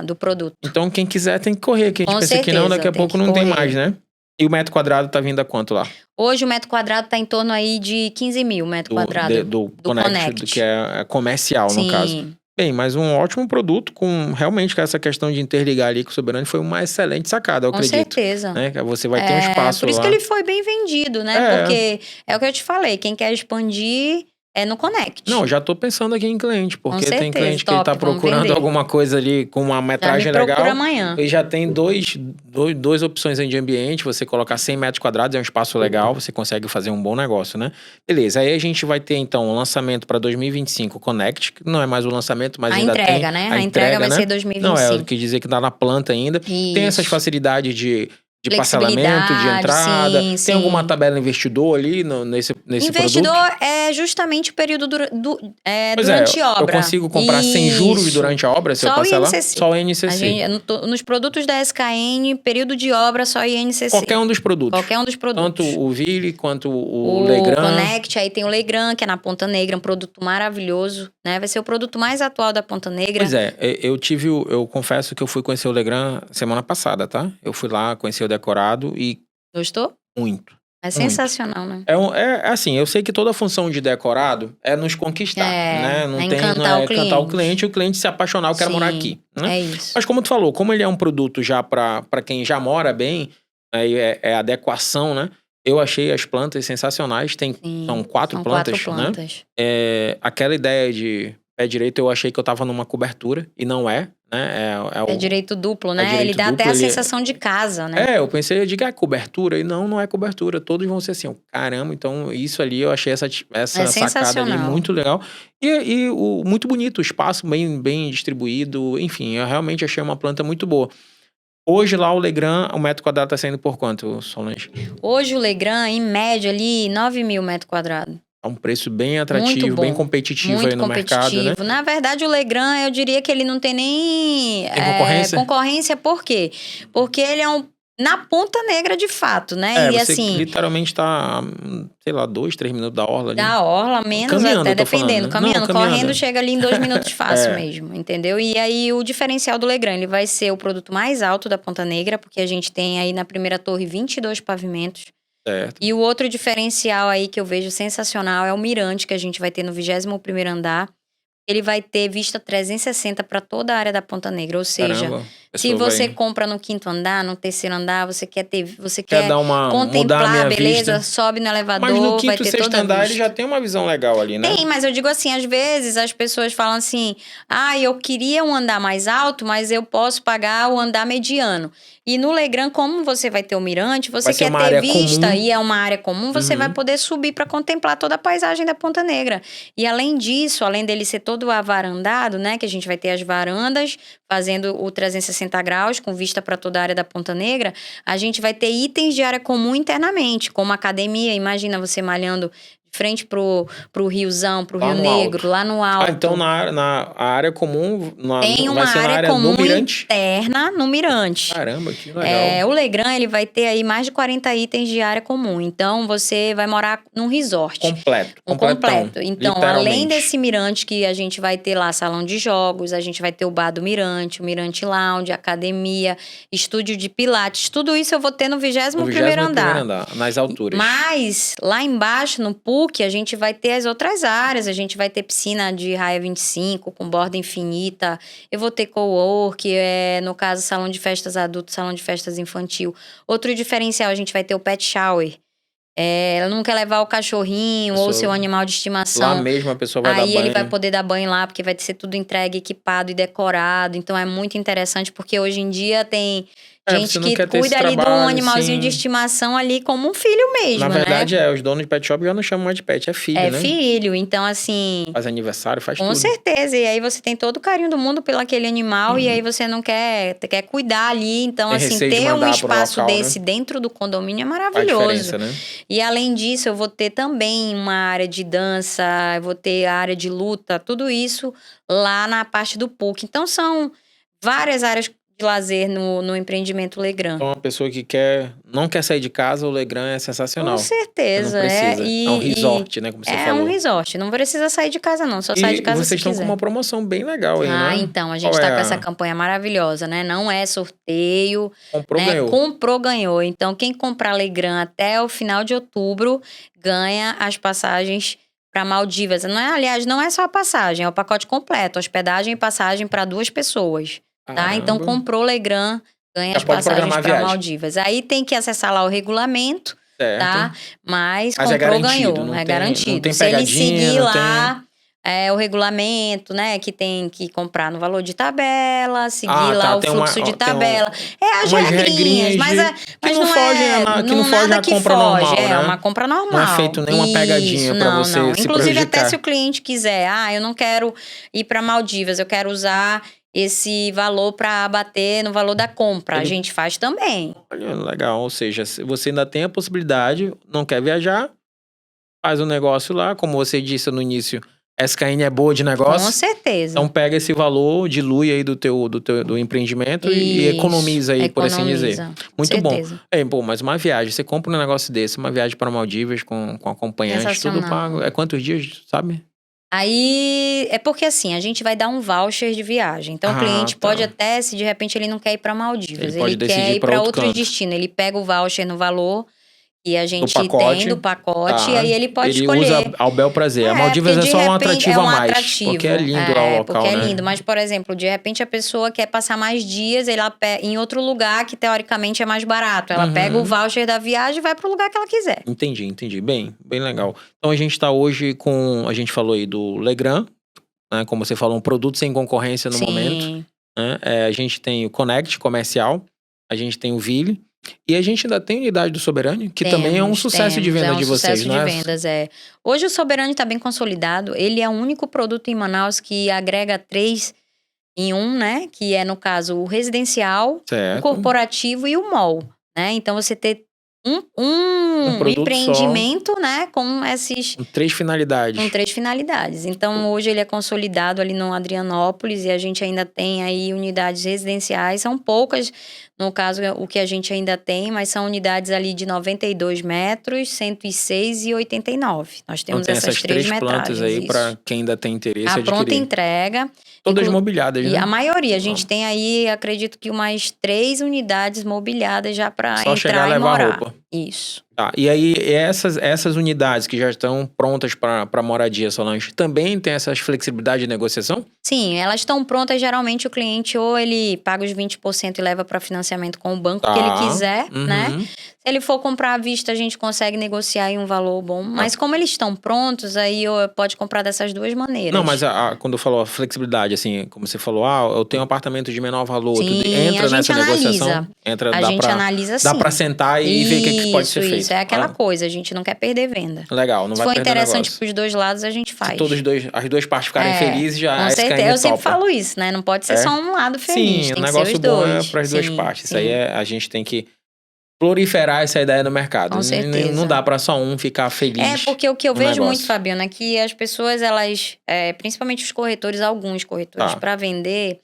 do produto. Então quem quiser tem que correr, que a gente Com pensa que não, daqui a certeza, pouco tem não que tem correr. mais, né? E o metro quadrado tá vindo a quanto lá? Hoje o metro quadrado tá em torno aí de 15 mil metro quadrado. Do Connect, que é comercial, no caso. Sim. Bem, mas um ótimo produto realmente com essa questão de interligar ali com o Soberani foi uma excelente sacada, eu Com acredito. certeza. Né? Você vai ter um espaço Por isso lá. que ele foi bem vendido, né? Porque é o que eu te falei, quem quer expandir é no Connect. Não, já tô pensando aqui em cliente, porque certeza, tem cliente que top, tá vamos procurando vender. alguma coisa ali com uma metragem Já me procura legal. amanhã. E já tem duas opções aí de ambiente, você colocar 100 metros quadrados, é um espaço legal, você consegue fazer um bom negócio, né? Beleza, aí a gente vai ter então o lançamento para 2025 Connect, que não é mais o lançamento, mas A ainda entrega, tem... né? A entrega vai né? ser 2025. Não, é o que dizer que tá na planta ainda. Isso. Tem essas facilidades de parcelamento, de entrada. Sim, Tem sim. alguma tabela investidor ali nesse Investidor produto? é justamente o período Pois durante a obra. Eu consigo comprar sem juros Isso. durante a obra, se eu Só o parcelar? INCC. Só o INCC. Nos produtos da SKN, período de obra, só INCC. Qualquer um dos produtos. Qualquer um dos produtos. Tanto o Ville quanto o Legrand. Connect, aí tem o Legrand, que é na Ponta Negra, um produto maravilhoso, né? Vai ser o produto mais atual da Ponta Negra. Pois é, eu confesso que eu fui conhecer o Legrand semana passada, tá? Eu fui lá conhecer o decorado e... Gostou? Muito. É sensacional, né? É assim, eu sei que toda função de decorado é nos conquistar, né? Não encantar o cliente e o cliente se apaixonar, eu quero morar aqui, né? É isso. Mas como tu falou, como ele é um produto já pra quem já mora bem, é adequação, né? Eu achei as plantas sensacionais, são 4 plantas, né? Aquela ideia de pé direito, eu achei que eu tava numa cobertura, e não é, né? É direito duplo, né? direito Ele dá duplo, até a sensação de casa, né? Eu pensei, eu digo, cobertura, e não é cobertura, todos vão ser assim, caramba, então isso ali, eu achei essa sacada ali muito legal, e muito bonito, o espaço bem distribuído, enfim, eu realmente achei uma planta muito boa. Hoje lá o Legrand, o metro quadrado tá saindo por quanto, Solange? Hoje o Legrand, em média ali, 9 mil metros quadrados. É um preço bem Muito atrativo, bom. bem competitivo Muito aí no mercado, né? competitivo. Na verdade, o Legrand, eu diria que ele não tem nem Tem concorrência? concorrência. Por quê? Porque ele é na Ponta Negra de fato, né? E Você assim, literalmente tá, sei lá, 2, 3 minutos da orla ali. da orla, menos Caminhando, até, eu tô falando, dependendo. né? Caminhando, Não, caminhando. correndo, chega ali em 2 minutos fácil É. mesmo, entendeu? E aí, o diferencial do Legrand, ele vai ser o produto mais alto da Ponta Negra, porque a gente tem aí na primeira torre 22 pavimentos. Certo. E o outro diferencial aí que eu vejo sensacional é o mirante que a gente vai ter no 21º andar. Ele vai ter vista 360 para toda a área da Ponta Negra, ou seja, Caramba, a se pessoa você vai... compra no 5º andar, no terceiro andar, você quer Quer dar uma... mudar a contemplar, minha beleza, vista. sobe no elevador, Mas no vai quinto, ter sexto toda a andar ele vista. já tem uma visão legal ali, né? Tem, mas eu digo assim, às vezes as pessoas falam assim, eu queria um andar mais alto, mas eu posso pagar o andar mediano. E no Legrand, como você vai ter o mirante, você Vai ser quer uma ter área vista comum. e é uma área comum, você Uhum. vai poder subir para contemplar toda a paisagem da Ponta Negra. E além disso, além dele ser todo avarandado, né, que a gente vai ter as varandas fazendo o 360 graus com vista para toda a área da Ponta Negra, a gente vai ter itens de área comum internamente, como academia. Imagina você malhando de frente pro riozão, pro Lá Rio no Negro, alto. lá no alto. Então na área comum Tem uma vai ser na área área comum do mirante? interna no mirante. Caramba, que legal. O Legrand, ele vai ter aí mais de 40 itens de área comum. Então, você vai morar num resort. Completo. Completo. Então, literalmente. além desse mirante que a gente vai ter lá salão de jogos, a gente vai ter o bar do mirante, o Mirante Lounge, academia, estúdio de pilates. Tudo isso eu vou ter no 21º andar. Nas alturas. Mas, lá embaixo, no PUC, a gente vai ter as outras áreas. A gente vai ter piscina de raia 25, com borda infinita. Eu vou ter co-work, no caso, salão de festas adulto, salão de festas infantil. Outro diferencial, a gente vai ter o pet shower. Ela não quer levar o cachorrinho ou seu animal de estimação. Lá mesmo a pessoa vai dar banho. Aí ele vai poder dar banho lá, porque vai ser tudo entregue, equipado e decorado. Então é muito interessante, porque hoje em dia tem gente que cuida ali de um animalzinho de estimação ali como um filho mesmo, Na né? verdade, os donos de pet shop já não chamam mais de pet, é filho, né? É filho, então assim... Faz aniversário, faz tudo. Com certeza, e aí você tem todo o carinho do mundo pelo aquele animal, e aí você não quer cuidar ali, então Tem assim, receio de ter um mandar pro espaço local, desse dentro do condomínio é Faz maravilhoso. diferença, né? E além disso, eu vou ter também uma área de dança, eu vou ter a área de luta, tudo isso lá na parte do PUC. Então são várias áreas de lazer no empreendimento Legrand. Então, uma pessoa que não quer sair de casa, o Legrand é sensacional. Com certeza. Não precisa. É um resort, né? Como você falou. É um resort. Não precisa sair de casa, não. Só sai de casa se vocês estão quiser. com uma promoção bem legal aí, né? Então. A gente tá com essa campanha maravilhosa, né? Não é sorteio. Comprou, né? ganhou. Comprou, ganhou. Então, quem comprar Legrand até o final de outubro, ganha as passagens para Maldivas. Aliás, não é só a passagem, é o pacote completo. Hospedagem e passagem para 2 pessoas. Tá? Então, comprou Legrand, ganha as passagens para Maldivas. Aí tem que acessar lá o regulamento, certo. tá? Mas comprou, garantido, ganhou. É garantido. Não tem se ele seguir lá tem... o regulamento, né? Que tem que comprar no valor de tabela, seguir lá o fluxo de tabela. As regrinhas, mas não foge nada que foge. Normal, né? Uma compra normal. Não é feito nenhuma pegadinha para você se Inclusive, prejudicar. até se o cliente quiser, eu não quero ir para Maldivas, eu quero usar esse valor para abater no valor da compra. A gente faz também. Olha, legal. Ou seja, você ainda tem a possibilidade, não quer viajar, faz um negócio lá, como você disse no início, SKN é boa de negócio. Com certeza. Então pega esse valor, dilui aí do empreendimento e economiza aí, por assim dizer. Muito bom. Mas uma viagem, você compra um negócio desse, uma viagem para Maldivas com acompanhante, tudo pago. É quantos dias, sabe? Aí, é porque assim, a gente vai dar um voucher de viagem. Então, o cliente pode até, se de repente ele não quer ir para Maldivas, ele quer ir para outro destino. Ele pega o voucher no valor que a gente tem do pacote, e aí ele pode escolher. Ele usa ao bel prazer. A Maldivas é só um atrativo a mais. Porque é lindo lá o local, porque é lindo. Mas, por exemplo, de repente a pessoa quer passar mais dias em outro lugar que teoricamente é mais barato. Ela pega o voucher da viagem e vai pro lugar que ela quiser. Entendi. Bem legal. Então a gente tá hoje a gente falou aí do Legrand, né? Como você falou, um produto sem concorrência no momento. Né? A gente tem o Connect comercial, a gente tem o Ville. E a gente ainda tem unidade do Soberani, que também é um sucesso de venda de vocês, né? É um sucesso de vendas, Hoje o Soberani está bem consolidado. Ele é o único produto em Manaus que agrega 3 em um, né? Que é, no caso, o residencial, o Certo. corporativo e o mall, né? Então, você ter Um um produto empreendimento, né? Com esses... Com 3 finalidades. Com 3 finalidades. Então, hoje ele é consolidado ali no Adrianópolis e a gente ainda tem aí unidades residenciais. São poucas, no caso, o que a gente ainda tem, mas são unidades ali de 92 metros, 106 e 89. Nós Então temos tem essas essas 3 três plantas aí metragens. para quem ainda tem interesse A pronta adquirir. entrega. Todas mobiliadas, E né? a maioria, a gente tem aí, acredito que umas 3 unidades mobiliadas já para Só chegar entrar e e levar morar. roupa. Isso. Tá. E aí, essas unidades que já estão prontas para moradia, Solange, também tem essas flexibilidade de negociação? Sim, elas estão prontas. Geralmente o cliente ou ele paga os 20% e leva para financiamento com o banco que ele quiser, né? Se ele for comprar à vista, a gente consegue negociar em um valor bom. Mas como eles estão prontos, aí pode comprar dessas duas maneiras. Não, mas quando falou a flexibilidade, assim, como você falou, eu tenho um apartamento de menor valor, Sim, tudo, entra a gente nessa negociação? analisa. Entra, A gente analisa sim. Dá pra sentar e ver o que pode ser feito. Isso, é aquela coisa, a gente não quer perder venda. Legal, não Se vai for perder interessante negócio. pros dois lados, a gente faz. Se as duas partes ficarem felizes, já com a certeza. SKM Eu sempre topa. falo isso, né? Não pode ser só um lado feliz, Sim, tem o que ser negócio os bom dois. é para as duas partes. Isso aí a gente tem que proliferar essa ideia no mercado. Com certeza. Não dá para só um ficar feliz. É, porque o que eu vejo negócio. muito, Fabiano, é que as pessoas, elas, principalmente os corretores, alguns corretores, para vender,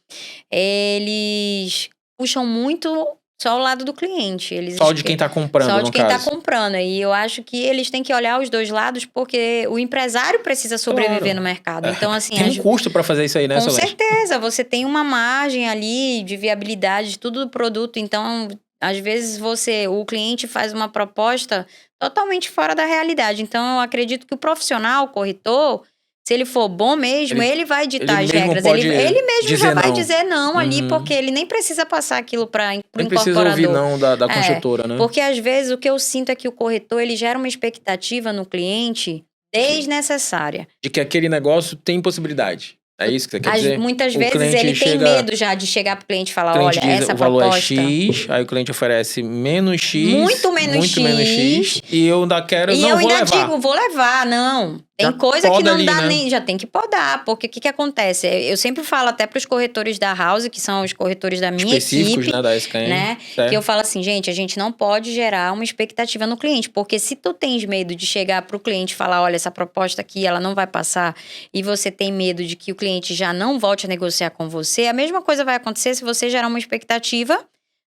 eles puxam muito só o lado do cliente. Só de quem tá comprando, Só de no quem caso. tá comprando. E eu acho que eles têm que olhar os dois lados, porque o empresário precisa sobreviver no mercado. Então, assim... Tem um custo para fazer isso aí, né, Solange? Com certeza. Você tem uma margem ali de viabilidade de tudo do produto. Então, às vezes, o cliente faz uma proposta totalmente fora da realidade. Então, eu acredito que o profissional, o corretor... Se ele for bom mesmo, ele vai ditar as regras. Ele mesmo já vai dizer não ali, porque ele nem precisa passar aquilo para o incorporador. Nem precisa ouvir não da construtora, né? Porque às vezes o que eu sinto é que o corretor ele gera uma expectativa no cliente desnecessária. De que aquele negócio tem possibilidade. É isso que você quer dizer? Muitas vezes ele tem medo já de chegar pro cliente e falar, olha, essa proposta... O valor é X, aí o cliente oferece menos X. Muito menos X. E eu ainda quero, não, vou levar. E eu ainda digo, vou levar, não. Tem coisa que não dá nem... Já tem que podar, porque o que acontece? Eu sempre falo até pros corretores da House, que são os corretores da minha específicos, equipe, né, da SKM, né? Que eu falo assim, gente, a gente não pode gerar uma expectativa no cliente, porque se tu tens medo de chegar pro cliente e falar, olha, essa proposta aqui, ela não vai passar, e você tem medo de que o cliente já não volte a negociar com você, a mesma coisa vai acontecer se você gerar uma expectativa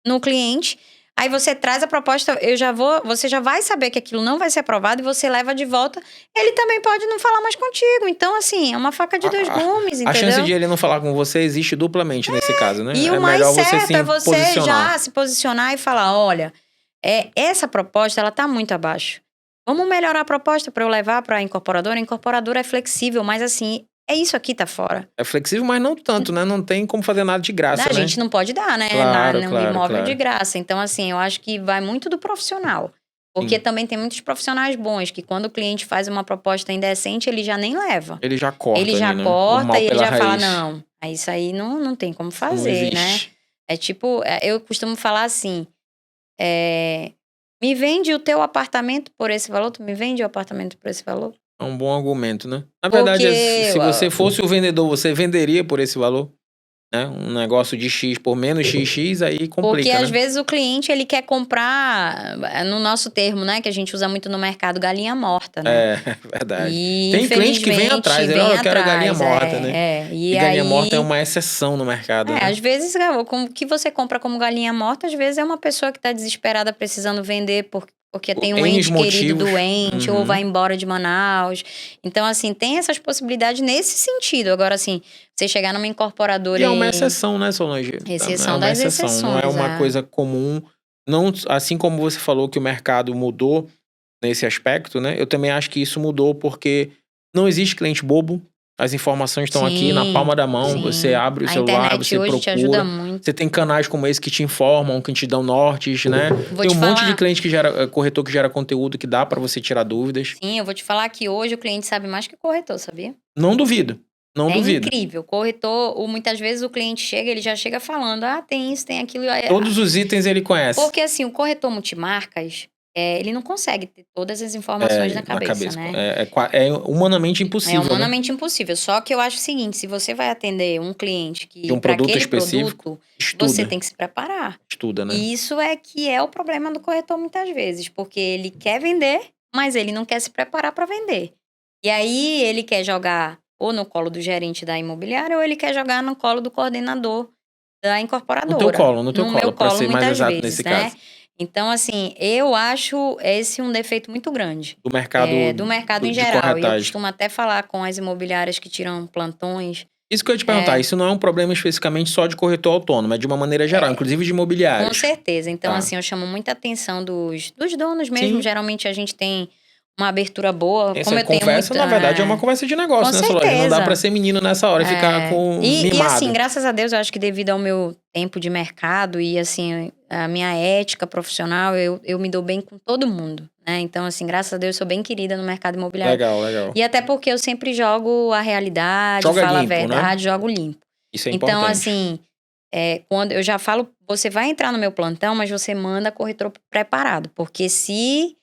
no cliente. Aí você traz a proposta, você já vai saber que aquilo não vai ser aprovado e você leva de volta. Ele também pode não falar mais contigo. Então, assim, é uma faca de dois gumes, entendeu? A chance de ele não falar com você existe duplamente nesse caso, né? E o mais certo é você já se posicionar e falar, olha, essa proposta, ela tá muito abaixo. Vamos melhorar a proposta para eu levar para a incorporadora. A incorporadora é flexível, mas assim... isso aqui tá fora. É flexível, mas não tanto, né? Não tem como fazer nada de graça, A gente não pode dar, né? Claro, imóvel de graça. Então, assim, eu acho que vai muito do profissional. Porque também tem muitos profissionais bons, que quando o cliente faz uma proposta indecente, ele já nem leva. Ele já corta. Ele já né? corta e ele já fala, não, isso aí não tem como fazer, né? É tipo, eu costumo falar assim, me vende o teu apartamento por esse valor? Tu me vende o apartamento por esse valor? É um bom argumento, né? Na verdade, se você fosse o vendedor, você venderia por esse valor? Né? Um negócio de X por menos XX, aí complica, porque às né? vezes o cliente, ele quer comprar, no nosso termo, né? Que a gente usa muito no mercado, galinha morta, né? É, verdade. E, tem cliente que vem atrás, eu quero galinha morta, né? E galinha morta é uma exceção no mercado, né? Às vezes, o que você compra como galinha morta, às vezes é uma pessoa que tá desesperada precisando vender porque tem um ente querido doente, ou vai embora de Manaus. Então, assim, tem essas possibilidades nesse sentido. Agora, assim, você chegar numa incorporadora e... é uma exceção, né, Solange? Exceção das exceções. Não é uma coisa comum. Não, assim como você falou que o mercado mudou nesse aspecto, né? Eu também acho que isso mudou porque não existe cliente bobo. As informações estão aqui na palma da mão. Sim. Você abre o celular, você hoje procura. Te ajuda muito. Você tem canais como esse que te informam, que te dão nortes, né? Tem um monte de cliente corretor que gera conteúdo que dá pra você tirar dúvidas. Sim, eu vou te falar que hoje o cliente sabe mais que o corretor, sabia? Não duvido. Não duvido. É incrível. O corretor, muitas vezes o cliente chega, ele já chega falando, tem isso, tem aquilo. Todos os itens ele conhece. Porque assim, o corretor multimarcas, ele não consegue ter todas as informações na Na cabeça, cabeça. né? É humanamente É impossível, né? humanamente impossível. Só que eu acho o seguinte, se você vai atender um cliente De que um para produto aquele específico, produto, você estuda. tem que se preparar. Estuda, né? E isso é que é o problema do corretor muitas vezes, porque ele quer vender, mas ele não quer se preparar para vender. E aí ele quer jogar ou no colo do gerente da imobiliária ou ele quer jogar no colo do coordenador da No teu incorporadora. colo, No meu pra colo ser mais muitas exato vezes, nesse né? caso. Então, assim, eu acho esse um defeito muito grande Do mercado, do mercado em de geral. E eu corretagem. costumo até falar com as imobiliárias que tiram plantões. Isso que eu ia te perguntar, isso não é um problema especificamente só de corretor autônomo, é de uma maneira geral, inclusive de Com imobiliários. certeza. Então, Tá. assim, eu chamo muita atenção dos donos mesmo. Sim. Geralmente a gente tem uma abertura boa. Essa Como eu tenho conversa, muita, na verdade, é uma conversa de negócio, com né, Solange? Não dá certeza. pra ser menino nessa hora e ficar com E mimado. assim, graças a Deus, eu acho que devido ao meu tempo de mercado e assim, a minha ética profissional, eu me dou bem com todo mundo, né? Então, assim, graças a Deus, eu sou bem querida no mercado imobiliário. Legal, legal. E até porque eu sempre jogo a realidade, Joga falo limpo, a né? verdade, jogo limpo. Isso é Então, importante. assim, quando eu já falo, você vai entrar no meu plantão, mas você manda corretor preparado. Porque se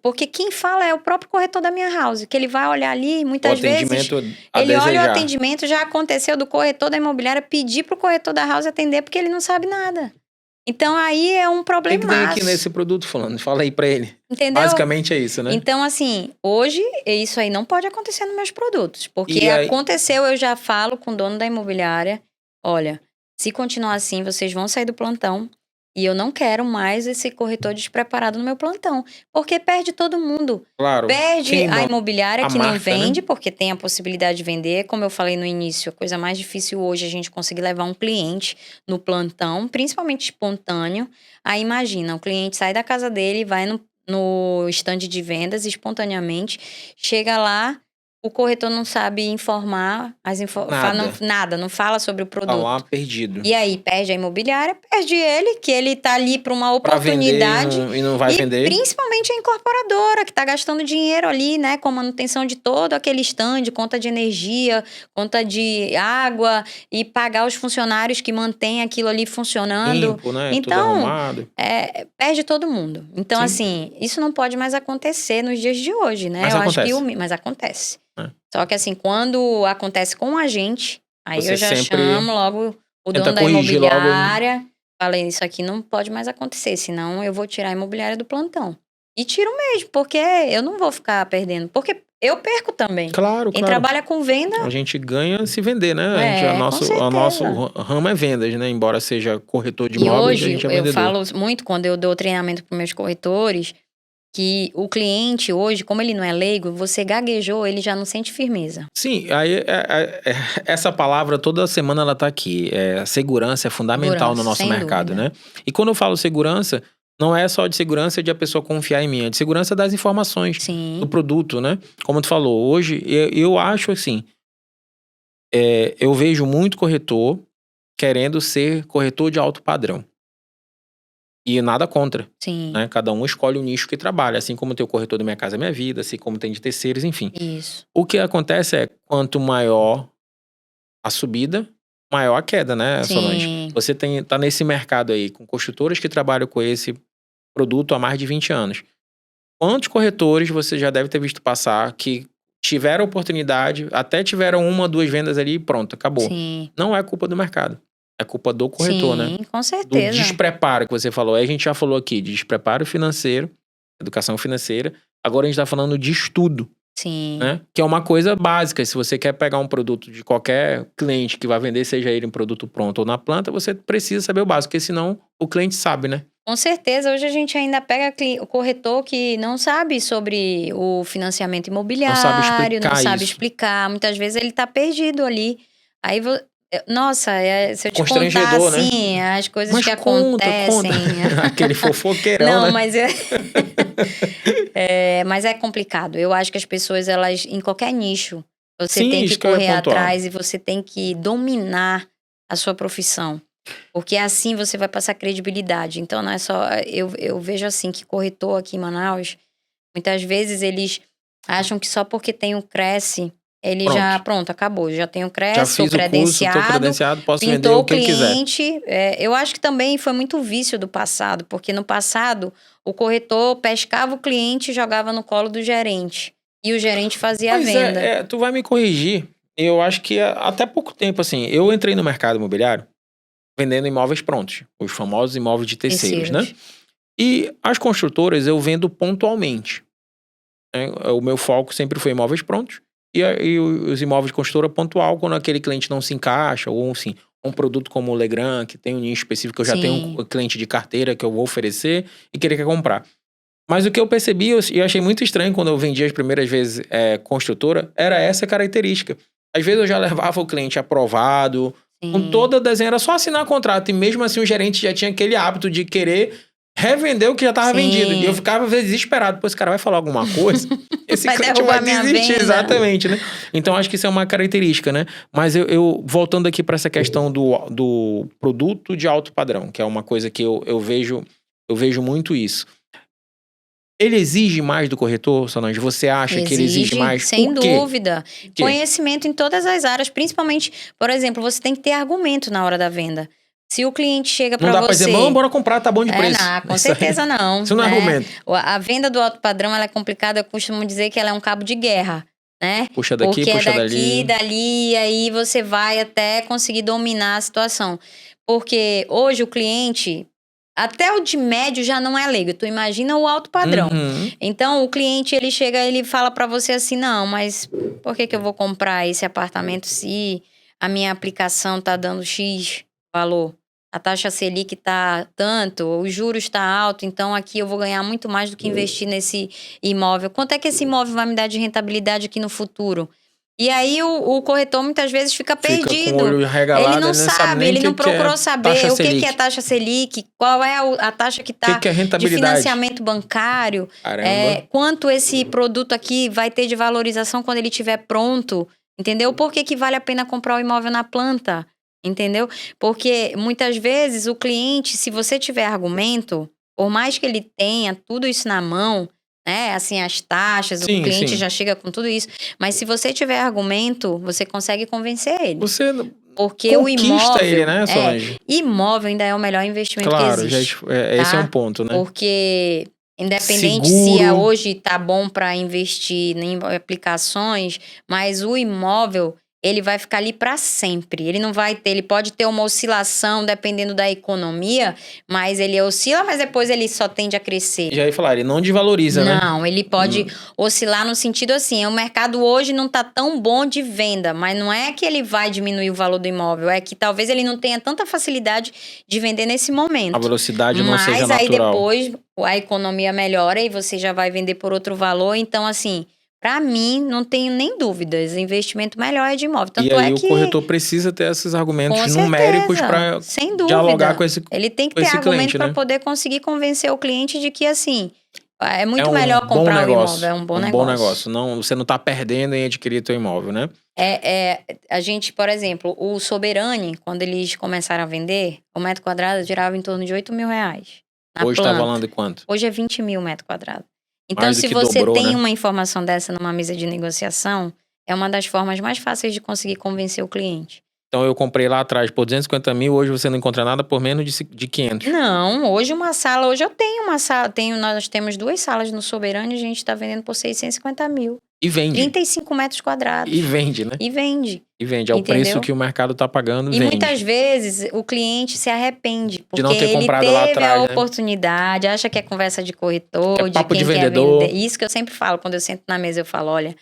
porque quem fala é o próprio corretor da minha house, que ele vai olhar ali, O muitas vezes, atendimento a ele olha o desejar. atendimento, já aconteceu do corretor da imobiliária pedir pro corretor da house atender, porque ele não sabe nada. Então, aí é um Tem que vir aqui problemaço. nesse produto falando, fala aí pra ele. Entendeu? Basicamente é isso, né? Então, assim, hoje isso aí não pode acontecer nos meus produtos. Porque E aí- aconteceu, eu já falo com o dono da imobiliária: olha, se continuar assim, vocês vão sair do plantão. E eu não quero mais esse corretor despreparado no meu plantão. Porque perde todo mundo. Claro. Perde Quem a não- imobiliária a que não marca, vende, né? porque tem a possibilidade de vender. Como eu falei no início, a coisa mais difícil hoje é a gente conseguir levar um cliente no plantão, principalmente espontâneo. Aí imagina, o cliente sai da casa dele, vai no stand de vendas espontaneamente, chega lá, o corretor não sabe informar, Nada. não fala sobre o Tá produto. lá perdido. E aí perde a imobiliária, perde ele, que ele tá ali para uma Pra vender oportunidade. e não vai E vender. principalmente a incorporadora, que tá gastando dinheiro ali, né, com manutenção de todo aquele stand, conta de energia, conta de água, e pagar os funcionários que mantêm aquilo ali funcionando. Limpo, né? Tudo Então, arrumado. perde todo mundo. Então, Sim. assim, isso não pode mais acontecer nos dias de hoje, né? Mas Eu acho que acontece. mas acontece. É. Só que assim, quando acontece com a gente, aí Você eu já sempre chamo logo o tenta dono da corrigir logo. imobiliária. Falei, isso aqui não pode mais acontecer, senão eu vou tirar a imobiliária do plantão. E tiro mesmo, porque eu não vou ficar perdendo. Porque eu perco também. Claro, Quem claro. trabalha com venda, A gente ganha se vender, né? O com nosso certeza. ramo é vendas, né? Embora seja corretor de E imóveis, a hoje gente é eu vendedor. falo muito quando eu dou treinamento para meus corretores, que o cliente hoje, como ele não é leigo, você gaguejou, ele já não sente firmeza. Sim, aí essa palavra toda semana ela tá aqui. Segurança é fundamental no Segurança, nosso sem mercado, dúvida. né? E quando eu falo segurança, não é só de segurança de a pessoa confiar em mim, é de segurança das informações do Sim, produto, né? Como tu falou, hoje eu acho assim, eu vejo muito corretor querendo ser corretor de alto padrão. E nada contra, sim, né? Cada um escolhe o nicho que trabalha, assim como tem o corretor da Minha Casa Minha Vida, assim como tem de terceiros, enfim. isso. O que acontece é, quanto maior a subida, maior a queda, né, Solange? Sim, Você tá nesse mercado aí, com construtoras que trabalham com esse produto há mais de 20 anos. Quantos corretores você já deve ter visto passar que tiveram oportunidade, até tiveram uma, duas vendas ali e pronto, acabou. sim. Não é culpa do mercado. É culpa do corretor, né? Sim, com Do certeza. despreparo que você falou. Aí a gente já falou aqui de despreparo financeiro, educação financeira. Agora a gente tá falando de estudo, Sim, né? Que é uma coisa básica. Se você quer pegar um produto de qualquer cliente que vai vender, seja ele um produto pronto ou na planta, você precisa saber o básico, porque senão o cliente sabe, né? com certeza. Hoje a gente ainda pega o corretor que não sabe sobre o financiamento imobiliário, não sabe isso. explicar. Muitas vezes ele tá perdido ali. Aí, nossa, se eu te contar Constrangedor, né? assim, as coisas Mas que conta. acontecem. Aquele fofoqueirão, Não, né? mas mas é complicado. Eu acho que as pessoas, elas, em qualquer nicho, você Sim, tem que isso que eu ia correr pontuar. atrás e você tem que dominar a sua profissão. Porque assim você vai passar credibilidade. Então, não é só. Eu vejo assim que corretor aqui em Manaus, muitas vezes eles acham que só porque tem o Cresce ele Pronto. já, pronto, acabou. Já tenho Já CRES, sou fiz o curso, tô credenciado, credenciado, posso vender pintou o o que eu quiser. cliente. Eu acho que também foi muito vício do passado, porque no passado o corretor pescava o cliente e jogava no colo do gerente. E o gerente fazia a Pois venda. tu vai me corrigir. Eu acho que até pouco tempo, assim, eu entrei no mercado imobiliário vendendo imóveis prontos, os famosos imóveis de terceiros, né? E as construtoras eu vendo pontualmente, né? O meu foco sempre foi imóveis prontos e os imóveis de construtora pontual, quando aquele cliente não se encaixa, ou assim, um produto como o Legrand, que tem um nicho específico, que eu já tenho um cliente de carteira que eu vou oferecer e que ele quer comprar. Mas o que eu percebi, e eu achei muito estranho quando eu vendi as primeiras vezes construtora, era essa característica. Às vezes eu já levava o cliente aprovado, com toda a desenho, era só assinar contrato. E mesmo assim o gerente já tinha aquele hábito de querer revender o que já estava vendido. E eu ficava às vezes desesperado. Pô, esse cara vai falar alguma coisa, esse Vai cliente vai derrubar minha desistir. venda. Exatamente, né? Então acho que isso é uma característica, né? Mas eu voltando aqui para essa questão do produto de alto padrão, que é uma coisa que eu vejo muito isso. Ele exige mais do corretor, Solange? Você acha que ele exige mais? Sem Por quê? dúvida. Conhecimento em todas as áreas, principalmente, por exemplo, você tem que ter argumento na hora da venda. Se o cliente chega para você... Não dá pra dizer, vamos, bora comprar, tá bom de preço. Não, com certeza não. Isso não é argumento. A venda do alto padrão, ela é complicada, eu costumo dizer que ela é um cabo de guerra, né? Puxa daqui, porque puxa é daqui, dali. dali, e aí você vai até conseguir dominar a situação. Porque hoje o cliente... Até o de médio já não é leigo. Tu imagina o alto padrão. Então, o cliente, ele chega, ele fala pra você assim, não, mas por que eu vou comprar esse apartamento se a minha aplicação tá dando X valor? A taxa Selic tá tanto, os juros tá alto, então aqui eu vou ganhar muito mais do que investir nesse imóvel. Quanto é que esse imóvel vai me dar de rentabilidade aqui no futuro? E aí o corretor muitas vezes fica perdido. Fica com o olho regalado, ele não sabe, ele não procurou saber o que é taxa Selic, qual é a taxa que está que é de rentabilidade? financiamento bancário, quanto esse produto aqui vai ter de valorização quando ele estiver pronto, entendeu? Por que vale a pena comprar o imóvel na planta, entendeu? Porque muitas vezes o cliente, se você tiver argumento, por mais que ele tenha tudo isso na mão, né? Assim, as taxas, o cliente já chega com tudo isso. Mas se você tiver argumento, você consegue convencer ele. Você porque o imóvel, ele, né, Solange? Imóvel ainda é o melhor investimento que existe. Esse é um ponto, né? Porque independente se hoje tá bom para investir em aplicações, mas o imóvel ele vai ficar ali para sempre. Ele não vai ter, ele pode ter uma oscilação dependendo da economia, mas ele oscila, mas depois ele só tende a crescer. Já ia falar, ele não desvaloriza, né? Não, ele pode oscilar no sentido assim, o mercado hoje não tá tão bom de venda, mas não é que ele vai diminuir o valor do imóvel, é que talvez ele não tenha tanta facilidade de vender nesse momento. A velocidade não seja natural. Mas aí depois a economia melhora e você já vai vender por outro valor, então assim... Pra mim, não tenho nem dúvidas. O investimento melhor é de imóvel. Tanto e aí o corretor precisa ter esses argumentos numéricos para dialogar com esse cliente. Ele tem que ter argumento para poder conseguir convencer o cliente de que, assim, é muito melhor comprar o imóvel. É um bom negócio. Não, você não tá perdendo em adquirir teu imóvel, né? A gente, por exemplo, o Soberane, quando eles começaram a vender, o metro quadrado girava em torno de R$8 mil. Hoje tá valendo quanto? Hoje é 20 mil metro quadrado. Então, se você tem uma informação dessa numa mesa de negociação, é uma das formas mais fáceis de conseguir convencer o cliente. Então, eu comprei lá atrás por 250 mil, hoje você não encontra nada por menos de 500. Não, hoje eu tenho uma sala, nós temos 2 salas no Soberano e a gente tá vendendo por 650 mil. E vende. 35 metros quadrados. E vende, né? E vende. É o preço que o mercado tá pagando, e muitas vezes o cliente se arrepende. Porque de não ter comprado ele lá teve atrás, a oportunidade, acha que é conversa de corretor, papo de quem de vendedor. Quer vender. Isso que eu sempre falo, quando eu sento na mesa, eu falo, olha,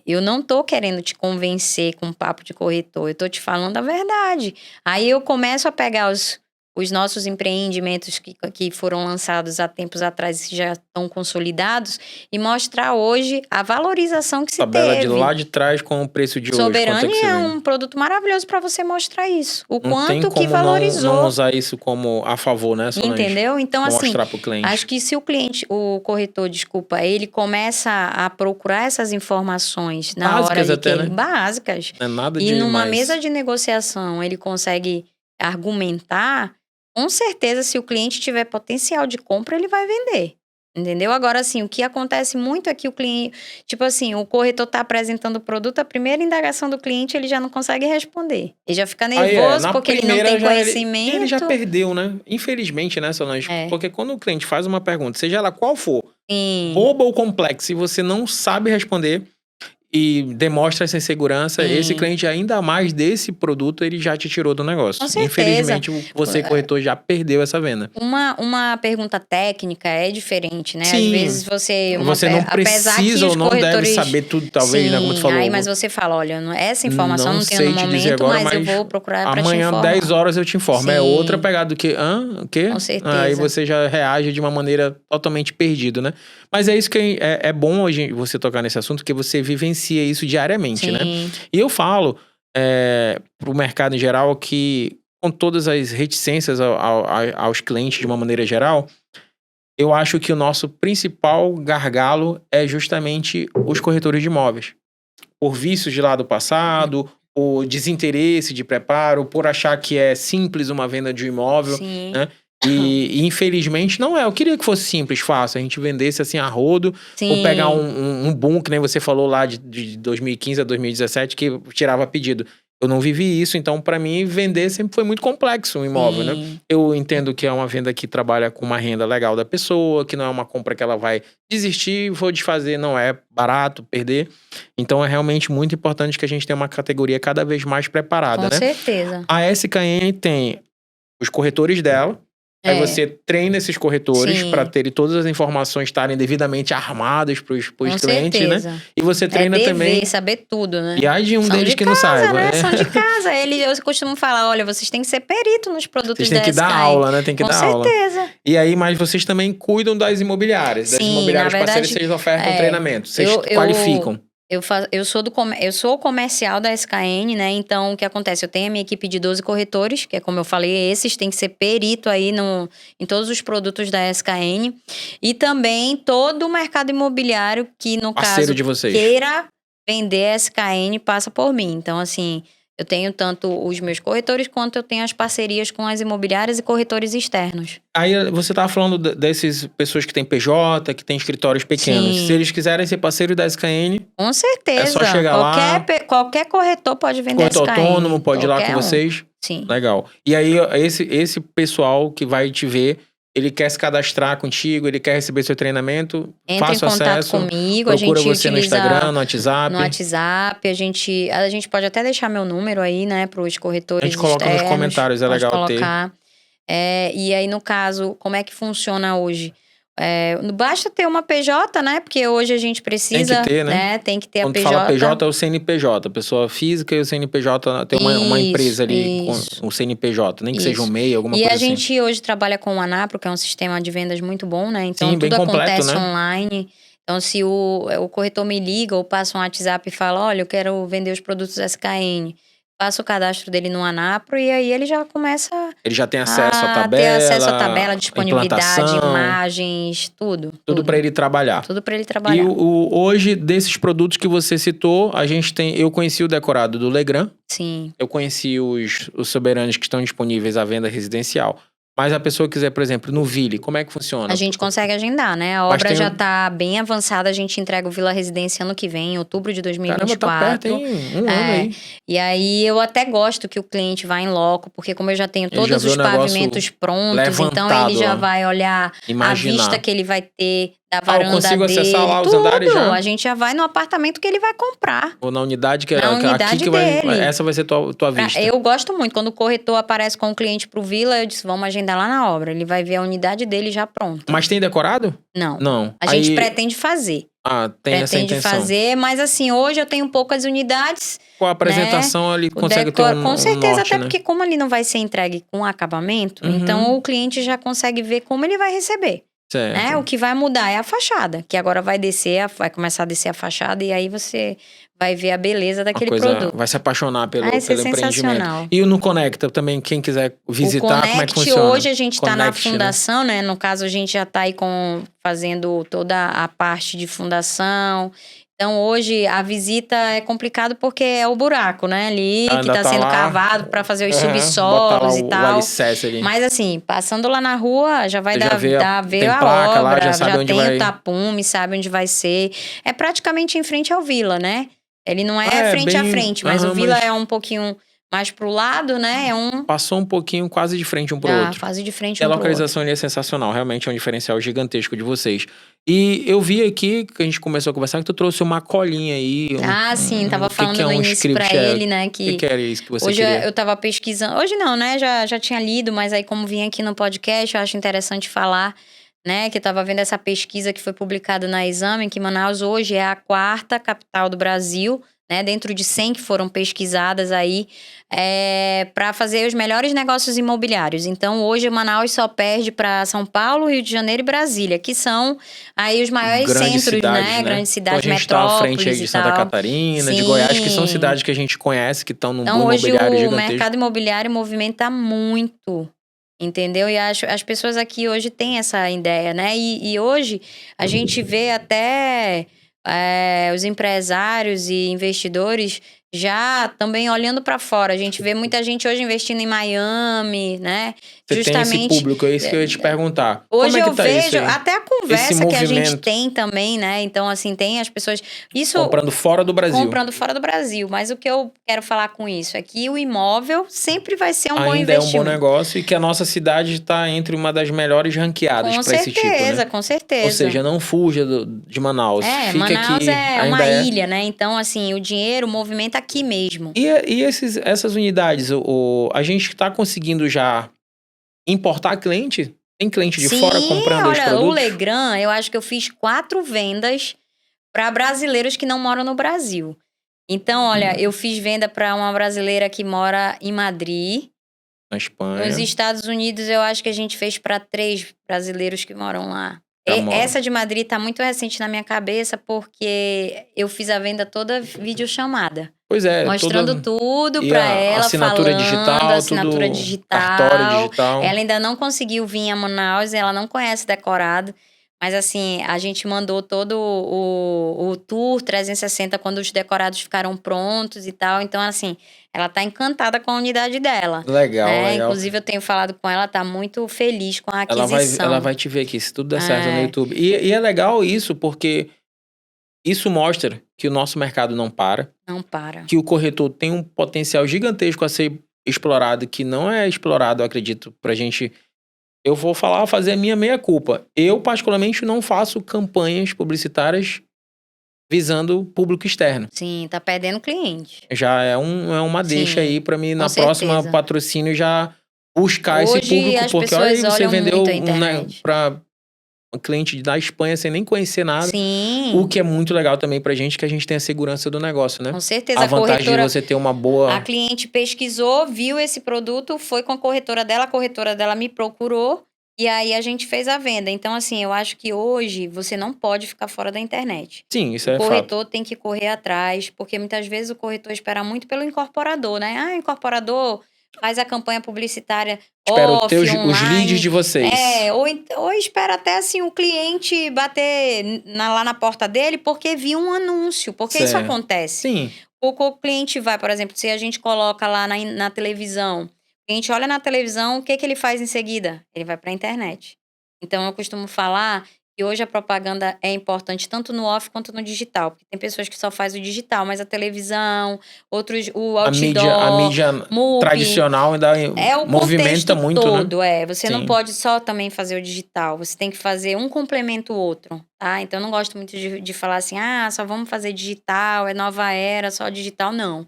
eu não tô querendo te convencer com papo de corretor, eu tô te falando a verdade. Aí eu começo a pegar os nossos empreendimentos que foram lançados há tempos atrás e já estão consolidados e mostrar hoje a valorização que se teve. Tabela de lá de trás com o preço de hoje. Soberane é um produto maravilhoso para você mostrar isso. O quanto que valorizou. Não usar isso como a favor, né, Solange? Entendeu? Então, assim, mostrar pro cliente. Acho que se o corretor, ele começa a procurar essas informações na básicas hora de até, né? Básicas. Não é nada e numa demais. mesa de negociação ele consegue argumentar, com certeza, se o cliente tiver potencial de compra, ele vai vender. Entendeu? Agora, assim, o que acontece muito é que o cliente... Tipo assim, o corretor tá apresentando o produto, a primeira indagação do cliente, ele já não consegue responder. Ele já fica nervoso Na porque ele não primeira tem já conhecimento. ele já perdeu, né? Infelizmente, né, Solange? Porque quando o cliente faz uma pergunta, seja ela qual for, Sim. boba ou complexa, e você não sabe responder e demonstra essa insegurança, esse cliente, ainda mais desse produto, ele já te tirou do negócio. Com certeza. Infelizmente, você, corretor, já perdeu essa venda. Uma pergunta técnica é diferente, né? Sim. Às vezes você não precisa ou não deve saber tudo, talvez, sim, né? Como tu falou. Aí, mas você fala, olha, essa informação não tenho no momento, agora, mas eu vou procurar pra te amanhã, informar. 10 horas, eu te informo. Sim. É outra pegada do que, o quê? Com certeza. Aí você já reage de uma maneira totalmente perdido, né? Mas é isso que é bom hoje você tocar nesse assunto, porque você vivencia isso diariamente, Sim. né? E eu falo pro mercado em geral que, com todas as reticências aos clientes de uma maneira geral, eu acho que o nosso principal gargalo é justamente os corretores de imóveis. Por vícios de lá do passado, por desinteresse de preparo, por achar que é simples uma venda de um imóvel, Sim. né? E infelizmente não é. Eu queria que fosse simples, fácil. A gente vendesse assim a rodo. Sim. Ou pegar um boom, que nem você falou lá de 2015 a 2017, que tirava pedido. Eu não vivi isso, então pra mim vender sempre foi muito complexo um imóvel, né? Eu entendo que é uma venda que trabalha com uma renda legal da pessoa, que não é uma compra que ela vai desistir, vou desfazer, não é barato, perder. Então é realmente muito importante que a gente tenha uma categoria cada vez mais preparada, Com né? certeza. A SKN tem os corretores dela. Aí você treina esses corretores para terem todas as informações estarem devidamente armadas para os clientes, certeza. né? E você treina também. Saber tudo, né? E aí de um São deles de que casa, não saiba. Né? São de casa. Eu costumo falar, olha, vocês têm que ser perito nos produtos da Vocês têm que dar aula, né? Tem que dar aula. Com certeza. E aí, mas vocês também cuidam das imobiliárias. Das imobiliárias parceiras, vocês ofertam treinamento. Vocês qualificam. Eu sou comercial da SKN, né? Então, o que acontece? Eu tenho a minha equipe de 12 corretores, que é como eu falei, esses têm que ser perito aí em todos os produtos da SKN. E também todo o mercado imobiliário que, no parceiro caso, de vocês, queira vender SKN, passa por mim. Então, assim, eu tenho tanto os meus corretores, quanto eu tenho as parcerias com as imobiliárias e corretores externos. Aí você estava falando dessas pessoas que têm PJ, que têm escritórios pequenos. Sim. Se eles quiserem ser parceiro da SKN... Com certeza. É só chegar lá. Qualquer corretor pode vender SKN. Corretor autônomo pode ir lá com vocês. Sim. Legal. E aí, esse pessoal que vai te ver, ele quer se cadastrar contigo, ele quer receber seu treinamento, entra em contato comigo, a gente procura você utiliza no Instagram, no WhatsApp. No WhatsApp, a gente pode até deixar meu número aí, né, para os corretores externos. A gente coloca nos comentários, é legal colocar. E aí, no caso, como é que funciona hoje? Basta ter uma PJ, né? Porque hoje a gente precisa... Tem que ter, né? Tem que ter quando a PJ. Quando fala PJ, é o CNPJ. A pessoa física e o CNPJ tem uma empresa ali com o CNPJ. Nem que seja um MEI, alguma coisa assim. E a gente hoje trabalha com o Anapro, que é um sistema de vendas muito bom, né? Então, sim, tudo completo, acontece né? online. Então, se o corretor me liga ou passa um WhatsApp e fala, olha, eu quero vender os produtos SKN... Passa o cadastro dele no Anapro e aí ele já começa... Ele já tem acesso à tabela. Ter acesso à tabela, disponibilidade, implantação, imagens, tudo. Tudo para ele trabalhar. Tudo para ele trabalhar. E hoje, desses produtos que você citou, a gente tem... Eu conheci o decorado do Legrand. Sim. Eu conheci os soberanos que estão disponíveis à venda residencial. Mas a pessoa quiser, por exemplo, no Ville, como é que funciona? A gente consegue agendar, né? A obra já tá bem avançada, a gente entrega o Vila Residência ano que vem, em outubro de 2024. Caramba, tá perto, hein? Um ano aí. E aí, eu até gosto que o cliente vá em loco, porque como eu já tenho todos os pavimentos prontos, então ele já vai olhar a vista que ele vai ter da varanda eu consigo dele. Acessar lá os andares já? A gente já vai no apartamento que ele vai comprar. Ou na unidade que essa vai ser tua vista. Eu gosto muito. Quando o corretor aparece com o cliente pro Vila, eu disse, vamos agendar lá na obra. Ele vai ver a unidade dele já pronta. Mas tem decorado? Não. A gente pretende fazer. Tem essa intenção. Pretende fazer, mas assim, hoje eu tenho poucas unidades. Com a apresentação ali consegue ter com certeza, norte, até porque como ali não vai ser entregue com acabamento, então o cliente já consegue ver como ele vai receber. Certo. Né? O que vai mudar é a fachada, que agora vai começar a descer a fachada e aí você vai ver a beleza daquele produto. Vai se apaixonar pelo empreendimento. E no Conecta também, quem quiser visitar, como é que funciona? Hoje a gente está na fundação, né? No caso, a gente já está aí fazendo toda a parte de fundação. Então, hoje, a visita é complicado porque é o buraco, né? Ali, que Ainda tá tá sendo lá. cavado pra fazer os Botar lá subsolos e o tal. alicerce ali. Mas assim, passando lá na rua, já vai Você já vê ver tem a placa lá, obra, já sabe onde tem vai. o tapume, sabe onde vai ser. É praticamente em frente ao Vila, né? Ele não é frente a bem. frente, mas o Aham, Vila mas é um pouquinho mais pro lado, né? É passou um pouquinho quase de frente um pro outro. quase de frente E a um pro outro. localização ali é sensacional, realmente é um diferencial gigantesco de vocês. E eu vi aqui, que a gente começou a conversar, que tu trouxe uma colinha aí. Sim, tava que falando é no um início pra script? ele, né, O que era isso que você hoje queria? eu tava pesquisando, hoje não, né, já tinha lido, mas aí como vim aqui no podcast, eu acho interessante falar, né, que eu tava vendo essa pesquisa que foi publicada na Exame, que Manaus hoje é a 4ª capital do Brasil, né, dentro de 100 que foram pesquisadas aí, para fazer os melhores negócios imobiliários. Então, hoje Manaus só perde para São Paulo, Rio de Janeiro e Brasília, que são aí os maiores centros, né? Grandes cidades, então, a gente tá à frente aí metrópoles de e Santa tal. Catarina, de Goiás, que são cidades que a gente conhece, que estão num Então, boom hoje imobiliário o gigantesco. mercado imobiliário movimenta muito, entendeu? E as pessoas aqui hoje têm essa ideia, né? E hoje a gente vê até os empresários e investidores já também olhando para fora. A gente vê muita gente hoje investindo em Miami, né? Você tem esse público, é isso que eu ia te perguntar. Hoje Como é que eu tá vejo isso aí? até a conversa que a gente movimento. tem também, né? Então, assim, tem as pessoas... Comprando fora do Brasil. Comprando fora do Brasil. Mas o que eu quero falar com isso é que o imóvel sempre vai ser um bom Ainda é um investimento. bom negócio e que a nossa cidade está entre uma das melhores ranqueadas para esse tipo, né? Com certeza. Ou seja, não fuja de Manaus. Fica Manaus aqui, é uma ilha, né? Então, assim, o dinheiro movimenta aqui mesmo. E essas unidades, a gente está conseguindo já importar cliente? Tem cliente de fora comprando os produtos? O Legrand, eu acho que eu fiz 4 vendas para brasileiros que não moram no Brasil. Então, olha, eu fiz venda para uma brasileira que mora em Madrid. Na Espanha. Nos Estados Unidos, eu acho que a gente fez para 3 brasileiros que moram lá. Essa de Madrid tá muito recente na minha cabeça, porque eu fiz a venda toda videochamada. Pois é. Mostrando tudo pra ela, assinatura digital, assinatura digital. Cartório digital. Ela ainda não conseguiu vir a Manaus, ela não conhece decorado. Mas assim, a gente mandou todo o tour 360 quando os decorados ficaram prontos e tal. Então, assim, ela tá encantada com a unidade dela. Legal, né? legal. Inclusive, eu tenho falado com ela, tá muito feliz com a aquisição. Ela vai te ver aqui, se tudo der certo no YouTube. E é legal isso, porque isso mostra que o nosso mercado não para. Não para. Que o corretor tem um potencial gigantesco a ser explorado, que não é explorado, eu acredito, pra gente... Eu vou fazer a minha meia-culpa. Eu, particularmente, não faço campanhas publicitárias visando público externo. Sim, tá perdendo cliente. Já é uma deixa aí pra mim, na certeza. próxima patrocínio, já buscar Hoje, esse público. as Porque olha aí, você vendeu internet. pra um cliente da Espanha sem nem conhecer nada. Sim. O que é muito legal também pra gente, que a gente tem a segurança do negócio, né? Com certeza. A vantagem de você ter uma boa... A cliente pesquisou, viu esse produto, foi com a corretora dela me procurou e aí a gente fez a venda. Então, assim, eu acho que hoje você não pode ficar fora da internet. Sim, isso é fato. O corretor tem que correr atrás, porque muitas vezes o corretor espera muito pelo incorporador, né? Incorporador faz a campanha publicitária espera os leads de vocês. Ou espera até assim o cliente bater lá na porta dele porque viu um anúncio, porque isso acontece. Sim. O cliente vai, por exemplo, se a gente coloca lá na televisão, a gente olha na televisão, o que ele faz em seguida? Ele vai para a internet. Então, eu costumo falar que hoje a propaganda é importante tanto no off quanto no digital. Porque tem pessoas que só fazem o digital, mas a televisão, outros, o outdoor, a mídia tradicional ainda movimenta muito, todo, né? Você não pode só também fazer o digital. Você tem que fazer um complemento o outro, tá? Então, eu não gosto muito de falar assim, só vamos fazer digital, é nova era, só digital. Não.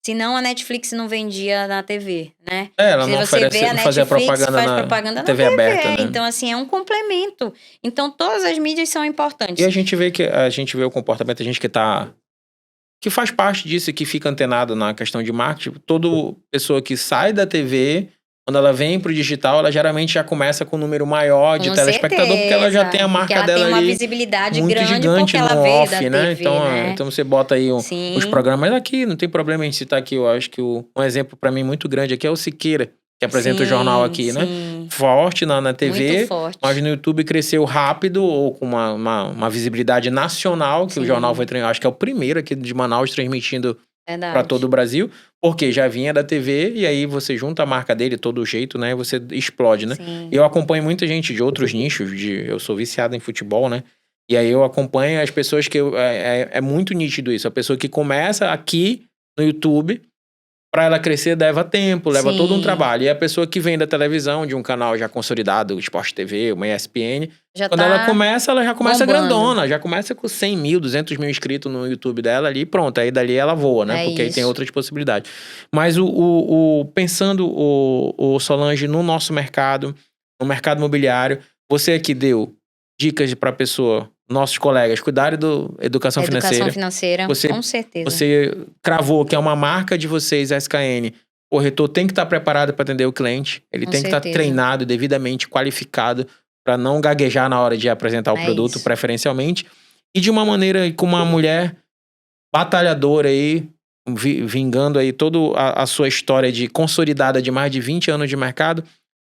Senão a Netflix não vendia na TV, né? Ela não fazia propaganda na TV aberta, né? Então, assim, é um complemento. Então, todas as mídias são importantes. E a gente vê o comportamento, a gente que faz parte disso e que fica antenado na questão de marketing. Toda pessoa que sai da TV, quando ela vem pro digital, ela geralmente já começa com um número maior de telespectador, porque ela já tem a marca dela ali. Ela tem uma visibilidade muito grande gigante porque ela no veio off, da né? TV, né? Então você bota aí os programas aqui, não tem problema a gente citar aqui. Eu acho que um exemplo pra mim muito grande aqui é o Siqueira, que apresenta o jornal aqui, né? forte na TV, Muito forte. mas no YouTube cresceu rápido, ou com uma visibilidade nacional, que o jornal foi, acho que é o primeiro aqui de Manaus transmitindo para todo o Brasil, porque já vinha da TV, e aí você junta a marca dele, todo jeito, né, e você explode, né? Sim. Eu acompanho muita gente de outros nichos, eu sou viciado em futebol, né? E aí eu acompanho as pessoas que... É muito nítido isso. A pessoa que começa aqui no YouTube, para ela crescer leva tempo, leva todo um trabalho. E a pessoa que vem da televisão, de um canal já consolidado, o Sport TV, uma ESPN, quando ela já começa grandona, já começa com 100 mil, 200 mil inscritos no YouTube dela ali, pronto. Aí dali ela voa, né? Porque aí tem outras possibilidades. Mas pensando, Solange, no nosso mercado, no mercado imobiliário, você aqui deu dicas para a pessoa, nossos colegas, cuidarem do educação financeira. Com certeza. Você cravou que é uma marca de vocês, a SKN. O corretor tem que estar preparado para atender o cliente. Ele tem que estar treinado, devidamente qualificado, para não gaguejar na hora de apresentar o produto, preferencialmente. E de uma maneira, com uma mulher batalhadora aí, vingando aí toda a sua história de consolidada de mais de 20 anos de mercado,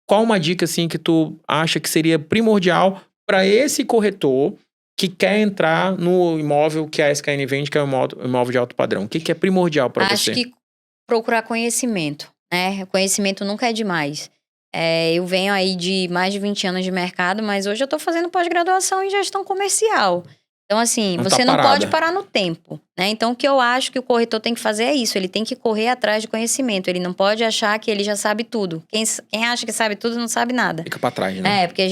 qual uma dica, assim, que tu acha que seria primordial para esse corretor que quer entrar no imóvel que a SKN vende, que é o imóvel de alto padrão? O que é primordial para você? Acho que procurar conhecimento, né? Conhecimento nunca é demais. Eu venho aí de mais de 20 anos de mercado, mas hoje eu tô fazendo pós-graduação em gestão comercial. Então, assim, você não pode parar no tempo, né? Então, o que eu acho que o corretor tem que fazer é isso. Ele tem que correr atrás de conhecimento. Ele não pode achar que ele já sabe tudo. Quem acha que sabe tudo não sabe nada. Fica pra trás, né? Porque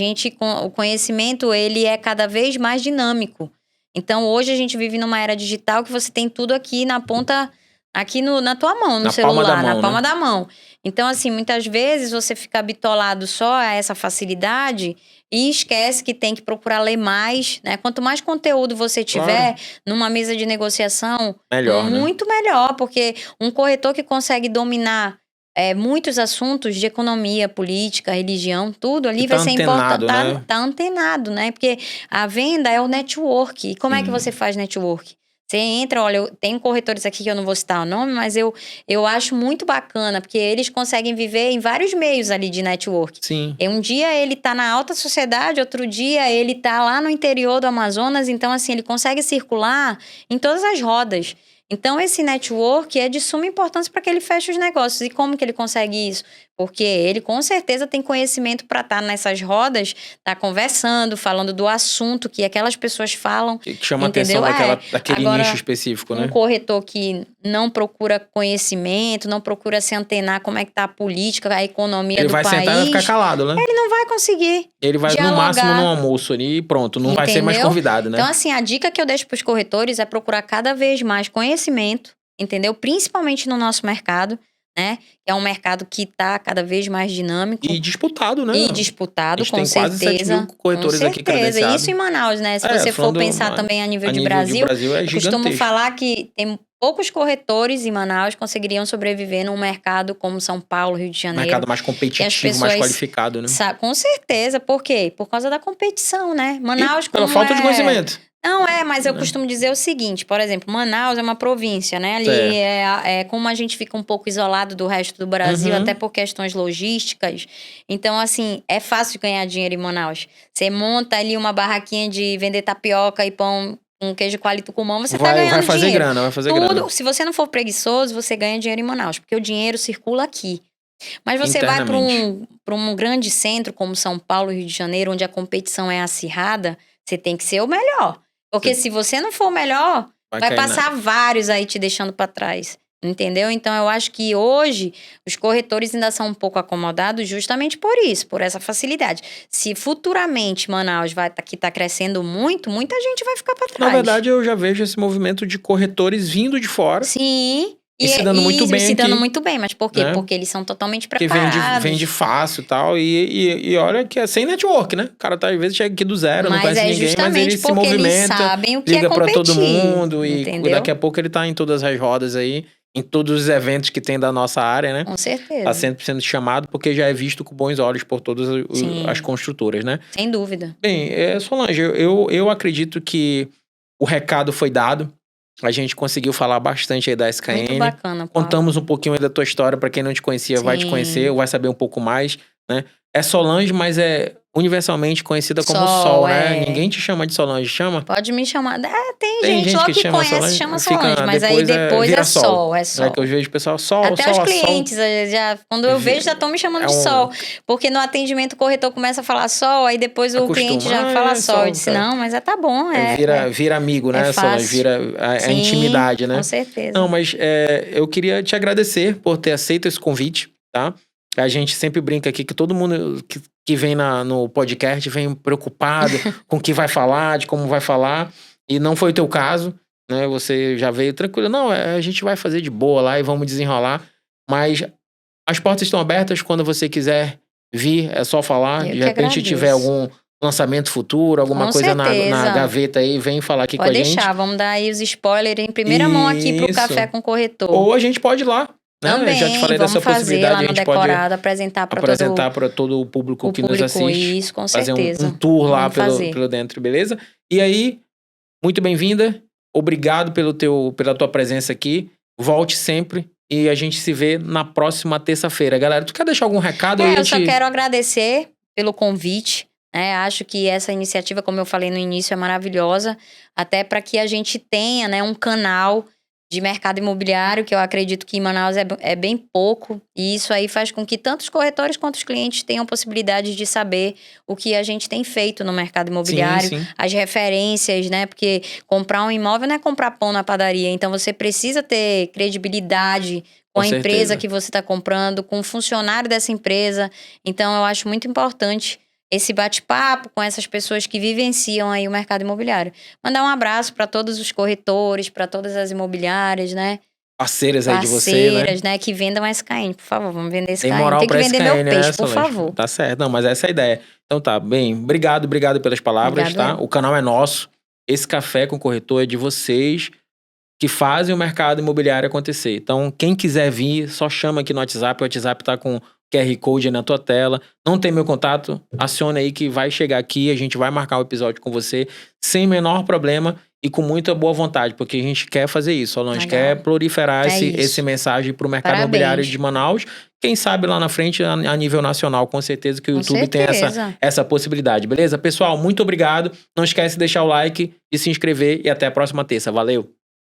o conhecimento, ele é cada vez mais dinâmico. Então, hoje a gente vive numa era digital que você tem tudo aqui na ponta, aqui na tua mão, no celular, na palma da mão. Então, assim, muitas vezes você fica bitolado só a essa facilidade e esquece que tem que procurar ler mais, né? Quanto mais conteúdo você tiver numa mesa de negociação, muito melhor, porque um corretor que consegue dominar muitos assuntos de economia, política, religião, tudo ali vai ser importante. Tá antenado, né? Porque a venda é o network. E como é que você faz network? Você entra, olha, tem corretores aqui que eu não vou citar o nome, mas eu acho muito bacana, porque eles conseguem viver em vários meios ali de network. Sim. Um dia ele tá na alta sociedade, outro dia ele tá lá no interior do Amazonas, então assim, ele consegue circular em todas as rodas. Então, esse network é de suma importância para que ele feche os negócios. E como que ele consegue isso? Porque ele, com certeza, tem conhecimento para estar nessas rodas, tá conversando, falando do assunto que aquelas pessoas falam. Que chama atenção daquele nicho específico, né? Um corretor que não procura conhecimento, não procura se antenar como é que tá a política, a economia do país. Ele vai sentar e vai ficar calado, né? Ele não vai conseguir Ele vai, dialogar. No máximo, no almoço ali e pronto. Não vai ser mais convidado, né? Então, assim, a dica que eu deixo pros corretores é procurar cada vez mais conhecimento, entendeu? Principalmente no nosso mercado, né? Que é um mercado que tá cada vez mais dinâmico. E disputado, né? E disputado, com certeza. Quase 7 mil corretores aqui credenciados. Isso em Manaus, né? Se você for pensar também a nível de Brasil, eu costumo falar que tem poucos corretores em Manaus conseguiriam sobreviver num mercado como São Paulo, Rio de Janeiro. Mercado mais competitivo, mais qualificado, né? Com certeza. Por quê? Por causa da competição, né? Manaus, pela falta de conhecimento. Não, mas eu costumo dizer o seguinte, por exemplo, Manaus é uma província, né? Ali como a gente fica um pouco isolado do resto do Brasil, até por questões logísticas. Então, assim, é fácil de ganhar dinheiro em Manaus. Você monta ali uma barraquinha de vender tapioca e pão com queijo coalho e tucumã, você tá ganhando vai fazer dinheiro. Grana, vai fazer grana. Se você não for preguiçoso, você ganha dinheiro em Manaus, porque o dinheiro circula aqui. Mas você vai para um grande centro como São Paulo, Rio de Janeiro, onde a competição é acirrada, você tem que ser o melhor. Porque se você não for o melhor, vai passar vários aí te deixando para trás. Entendeu? Então, eu acho que hoje os corretores ainda são um pouco acomodados justamente por isso, por essa facilidade. Se futuramente Manaus tá crescendo muito, muita gente vai ficar para trás. Na verdade, eu já vejo esse movimento de corretores vindo de fora. Sim. E se dando muito bem. Se dando muito bem, mas por quê? Né? Porque eles são totalmente preparados. Porque vende fácil e tal. E olha que é sem network, né? O cara tá, às vezes chega aqui do zero, não conhece ninguém, mas ele se movimenta, eles sabem o que liga é competir, pra todo mundo. entendeu? E daqui a pouco ele tá em todas as rodas aí, em todos os eventos que tem da nossa área, né? Com certeza. Tá sempre sendo chamado porque já é visto com bons olhos por todas as construtoras, né? Sem dúvida. Bem, Solange, eu acredito que o recado foi dado. A gente conseguiu falar bastante aí da SKN. Muito bacana, Paulo. Contamos um pouquinho aí da tua história. Pra quem não te conhecia, vai te conhecer, vai saber um pouco mais, né? É Solange, mas é universalmente conhecida como Sol, né? Ninguém te chama de Solange, chama? Pode me chamar. Tem gente logo que chama conhece, Solange, chama Solange, mas aí depois depois vira é Sol. É Sol. É que eu vejo o pessoal, Sol, Até Sol, os Sol. clientes, quando eu vejo, já estão me chamando de Sol. Porque no atendimento o corretor começa a falar Sol, aí depois o cliente já fala Sol. Eu disse, não, mas tá bom. Vira amigo, né, Solange? Vira a intimidade, né? Com certeza. Não, mas eu queria te agradecer por ter aceito esse convite, tá? A gente sempre brinca aqui que todo mundo que vem no podcast vem preocupado com o que vai falar, de como vai falar. E não foi o teu caso, né? Você já veio tranquilo. Não, a gente vai fazer de boa lá e vamos desenrolar. Mas as portas estão abertas quando você quiser vir, é só falar. De repente tiver algum lançamento futuro, alguma coisa na gaveta aí, vem falar aqui com a gente. Pode deixar, vamos dar aí os spoilers em primeira mão aqui pro Café com Corretor. Ou a gente pode ir lá. Também, eu já te falei dessa possibilidade, lá no a gente decorado, pode apresentar para todo o público que nos assiste. Isso, com fazer certeza. um tour lá pelo dentro, beleza? E aí, muito bem-vinda. Obrigado pela tua presença aqui. Volte sempre e a gente se vê na próxima terça-feira. Galera, tu quer deixar algum recado? Eu só quero agradecer pelo convite. Acho que essa iniciativa, como eu falei no início, é maravilhosa. Até para que a gente tenha, né, um canal de mercado imobiliário, que eu acredito que em Manaus é bem pouco, e isso aí faz com que tanto os corretores quanto os clientes tenham possibilidade de saber o que a gente tem feito no mercado imobiliário, sim. As referências, né? Porque comprar um imóvel não é comprar pão na padaria, então você precisa ter credibilidade com a empresa que você está comprando, com o funcionário dessa empresa. Então eu acho muito importante esse bate-papo com essas pessoas que vivenciam aí o mercado imobiliário. Mandar um abraço para todos os corretores, para todas as imobiliárias, né? Parceiras aí de você, né? Que vendam SKN, por favor, vamos vender SKN. Tem moral Tem que vender SKN, meu peixe, por favor. Tá certo, não, mas essa é a ideia. Então tá, bem, obrigado pelas palavras, tá? O canal é nosso, esse Café com Corretor é de vocês que fazem o mercado imobiliário acontecer. Então, quem quiser vir, só chama aqui no WhatsApp, o WhatsApp tá com QR Code aí na tua tela. Não tem meu contato? Aciona aí que vai chegar aqui, a gente vai marcar o episódio com você sem menor problema e com muita boa vontade, porque a gente quer fazer isso. A gente quer proliferar esse mensagem pro mercado imobiliário de Manaus. Quem sabe lá na frente, a nível nacional, com certeza que o YouTube tem essa possibilidade, beleza? Pessoal, muito obrigado. Não esquece de deixar o like, de se inscrever e até a próxima terça. Valeu!